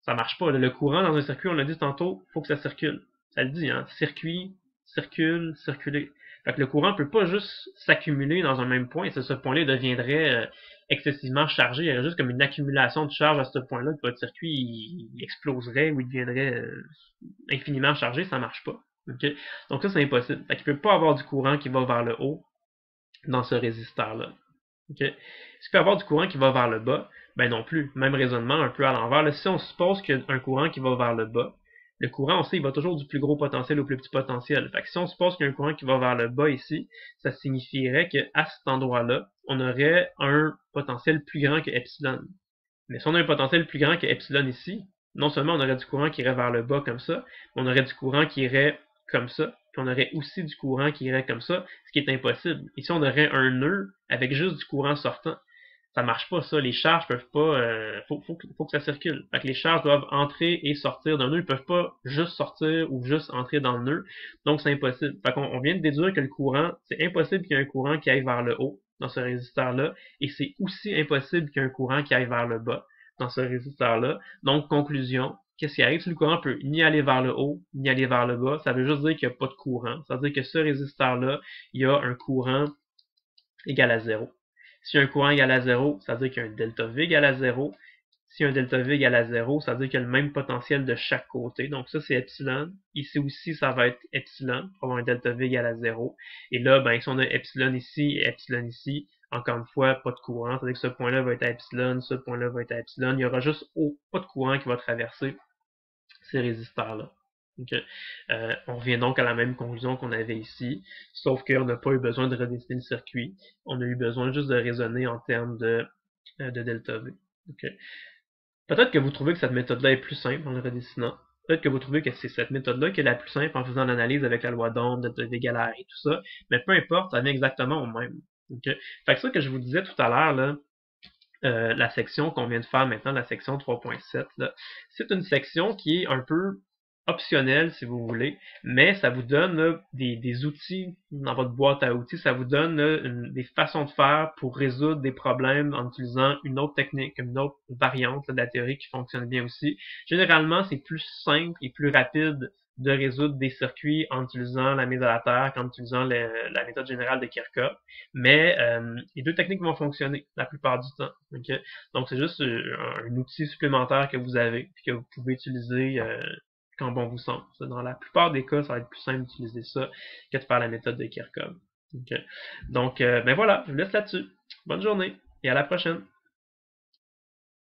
Ça marche pas. Le courant dans un circuit, on l'a dit tantôt, il faut que ça circule. Ça le dit, hein. Circuit, circule, circuler. Fait que le courant ne peut pas juste s'accumuler dans un même point, et ce point-là deviendrait excessivement chargé. Il y aurait juste comme une accumulation de charge à ce point-là, que votre circuit il exploserait ou il deviendrait infiniment chargé, ça marche pas. Okay? Donc ça, c'est impossible. Fait qu'il ne peut pas avoir du courant qui va vers le haut dans ce résisteur-là. Okay? Est-ce qu'il peut y avoir du courant qui va vers le bas? Ben non plus. Même raisonnement, un peu à l'envers. Si on suppose qu'il y a un courant qui va vers le bas, le courant, on sait, il va toujours du plus gros potentiel au plus petit potentiel. Fait que si on suppose qu'il y a un courant qui va vers le bas ici, ça signifierait qu'à cet endroit-là, on aurait un potentiel plus grand que epsilon. Mais si on a un potentiel plus grand que epsilon ici, non seulement on aurait du courant qui irait vers le bas comme ça, mais on aurait du courant qui irait comme ça, puis on aurait aussi du courant qui irait comme ça, ce qui est impossible. Ici, on aurait un nœud avec juste du courant sortant. Ça marche pas, ça. Les charges peuvent pas... faut que ça circule. Fait que les charges doivent entrer et sortir d'un nœud. Ils peuvent pas juste sortir ou juste entrer dans le nœud. Donc, c'est impossible. Fait qu'on vient de déduire que le courant, c'est impossible qu'il y ait un courant qui aille vers le haut dans ce résisteur-là. Et c'est aussi impossible qu'il y ait un courant qui aille vers le bas dans ce résisteur-là. Donc, conclusion, qu'est-ce qui arrive? Si le courant peut ni aller vers le haut, ni aller vers le bas, ça veut juste dire qu'il n'y a pas de courant. Ça veut dire que ce résisteur-là, il y a un courant égal à 0. Si un courant égal à 0, ça veut dire qu'il y a un delta V égal à 0. Si un delta V égale à 0, ça veut dire qu'il y a le même potentiel de chaque côté. Donc ça, c'est epsilon. Ici aussi, ça va être epsilon pour avoir un delta V égal à 0. Et là, ben, si on a epsilon ici et epsilon ici, encore une fois, pas de courant. C'est-à-dire que ce point-là va être à epsilon, ce point-là va être à epsilon. Il y aura juste pas de courant qui va traverser ces résisteurs-là. Donc, on revient donc à la même conclusion qu'on avait ici, sauf qu'on n'a pas eu besoin de redessiner le circuit. On a eu besoin juste de raisonner en termes de delta V. Ok. Peut-être que vous trouvez que cette méthode-là est plus simple en le redessinant. Peut-être que vous trouvez que c'est cette méthode-là qui est la plus simple en faisant l'analyse avec la loi d'Ohm, delta V égale R et tout ça. Mais peu importe, ça vient exactement au même. Ok. Fait que ça que je vous disais tout à l'heure, là, la section qu'on vient de faire maintenant, la section 3.7, c'est une section qui est un peu optionnelle, si vous voulez, mais ça vous donne là, des outils dans votre boîte à outils, ça vous donne là, des façons de faire pour résoudre des problèmes en utilisant une autre technique, une autre variante là, de la théorie qui fonctionne bien aussi. Généralement, c'est plus simple et plus rapide de résoudre des circuits en utilisant la mise à la terre qu'en utilisant la méthode générale de Kirchhoff. Mais les deux techniques vont fonctionner la plupart du temps. Okay? Donc c'est juste un outil supplémentaire que vous avez et que vous pouvez utiliser quand bon vous semble. Dans la plupart des cas, ça va être plus simple d'utiliser ça que de faire la méthode de Kirchhoff. Okay? Donc ben voilà, je vous laisse là-dessus. Bonne journée et à la prochaine.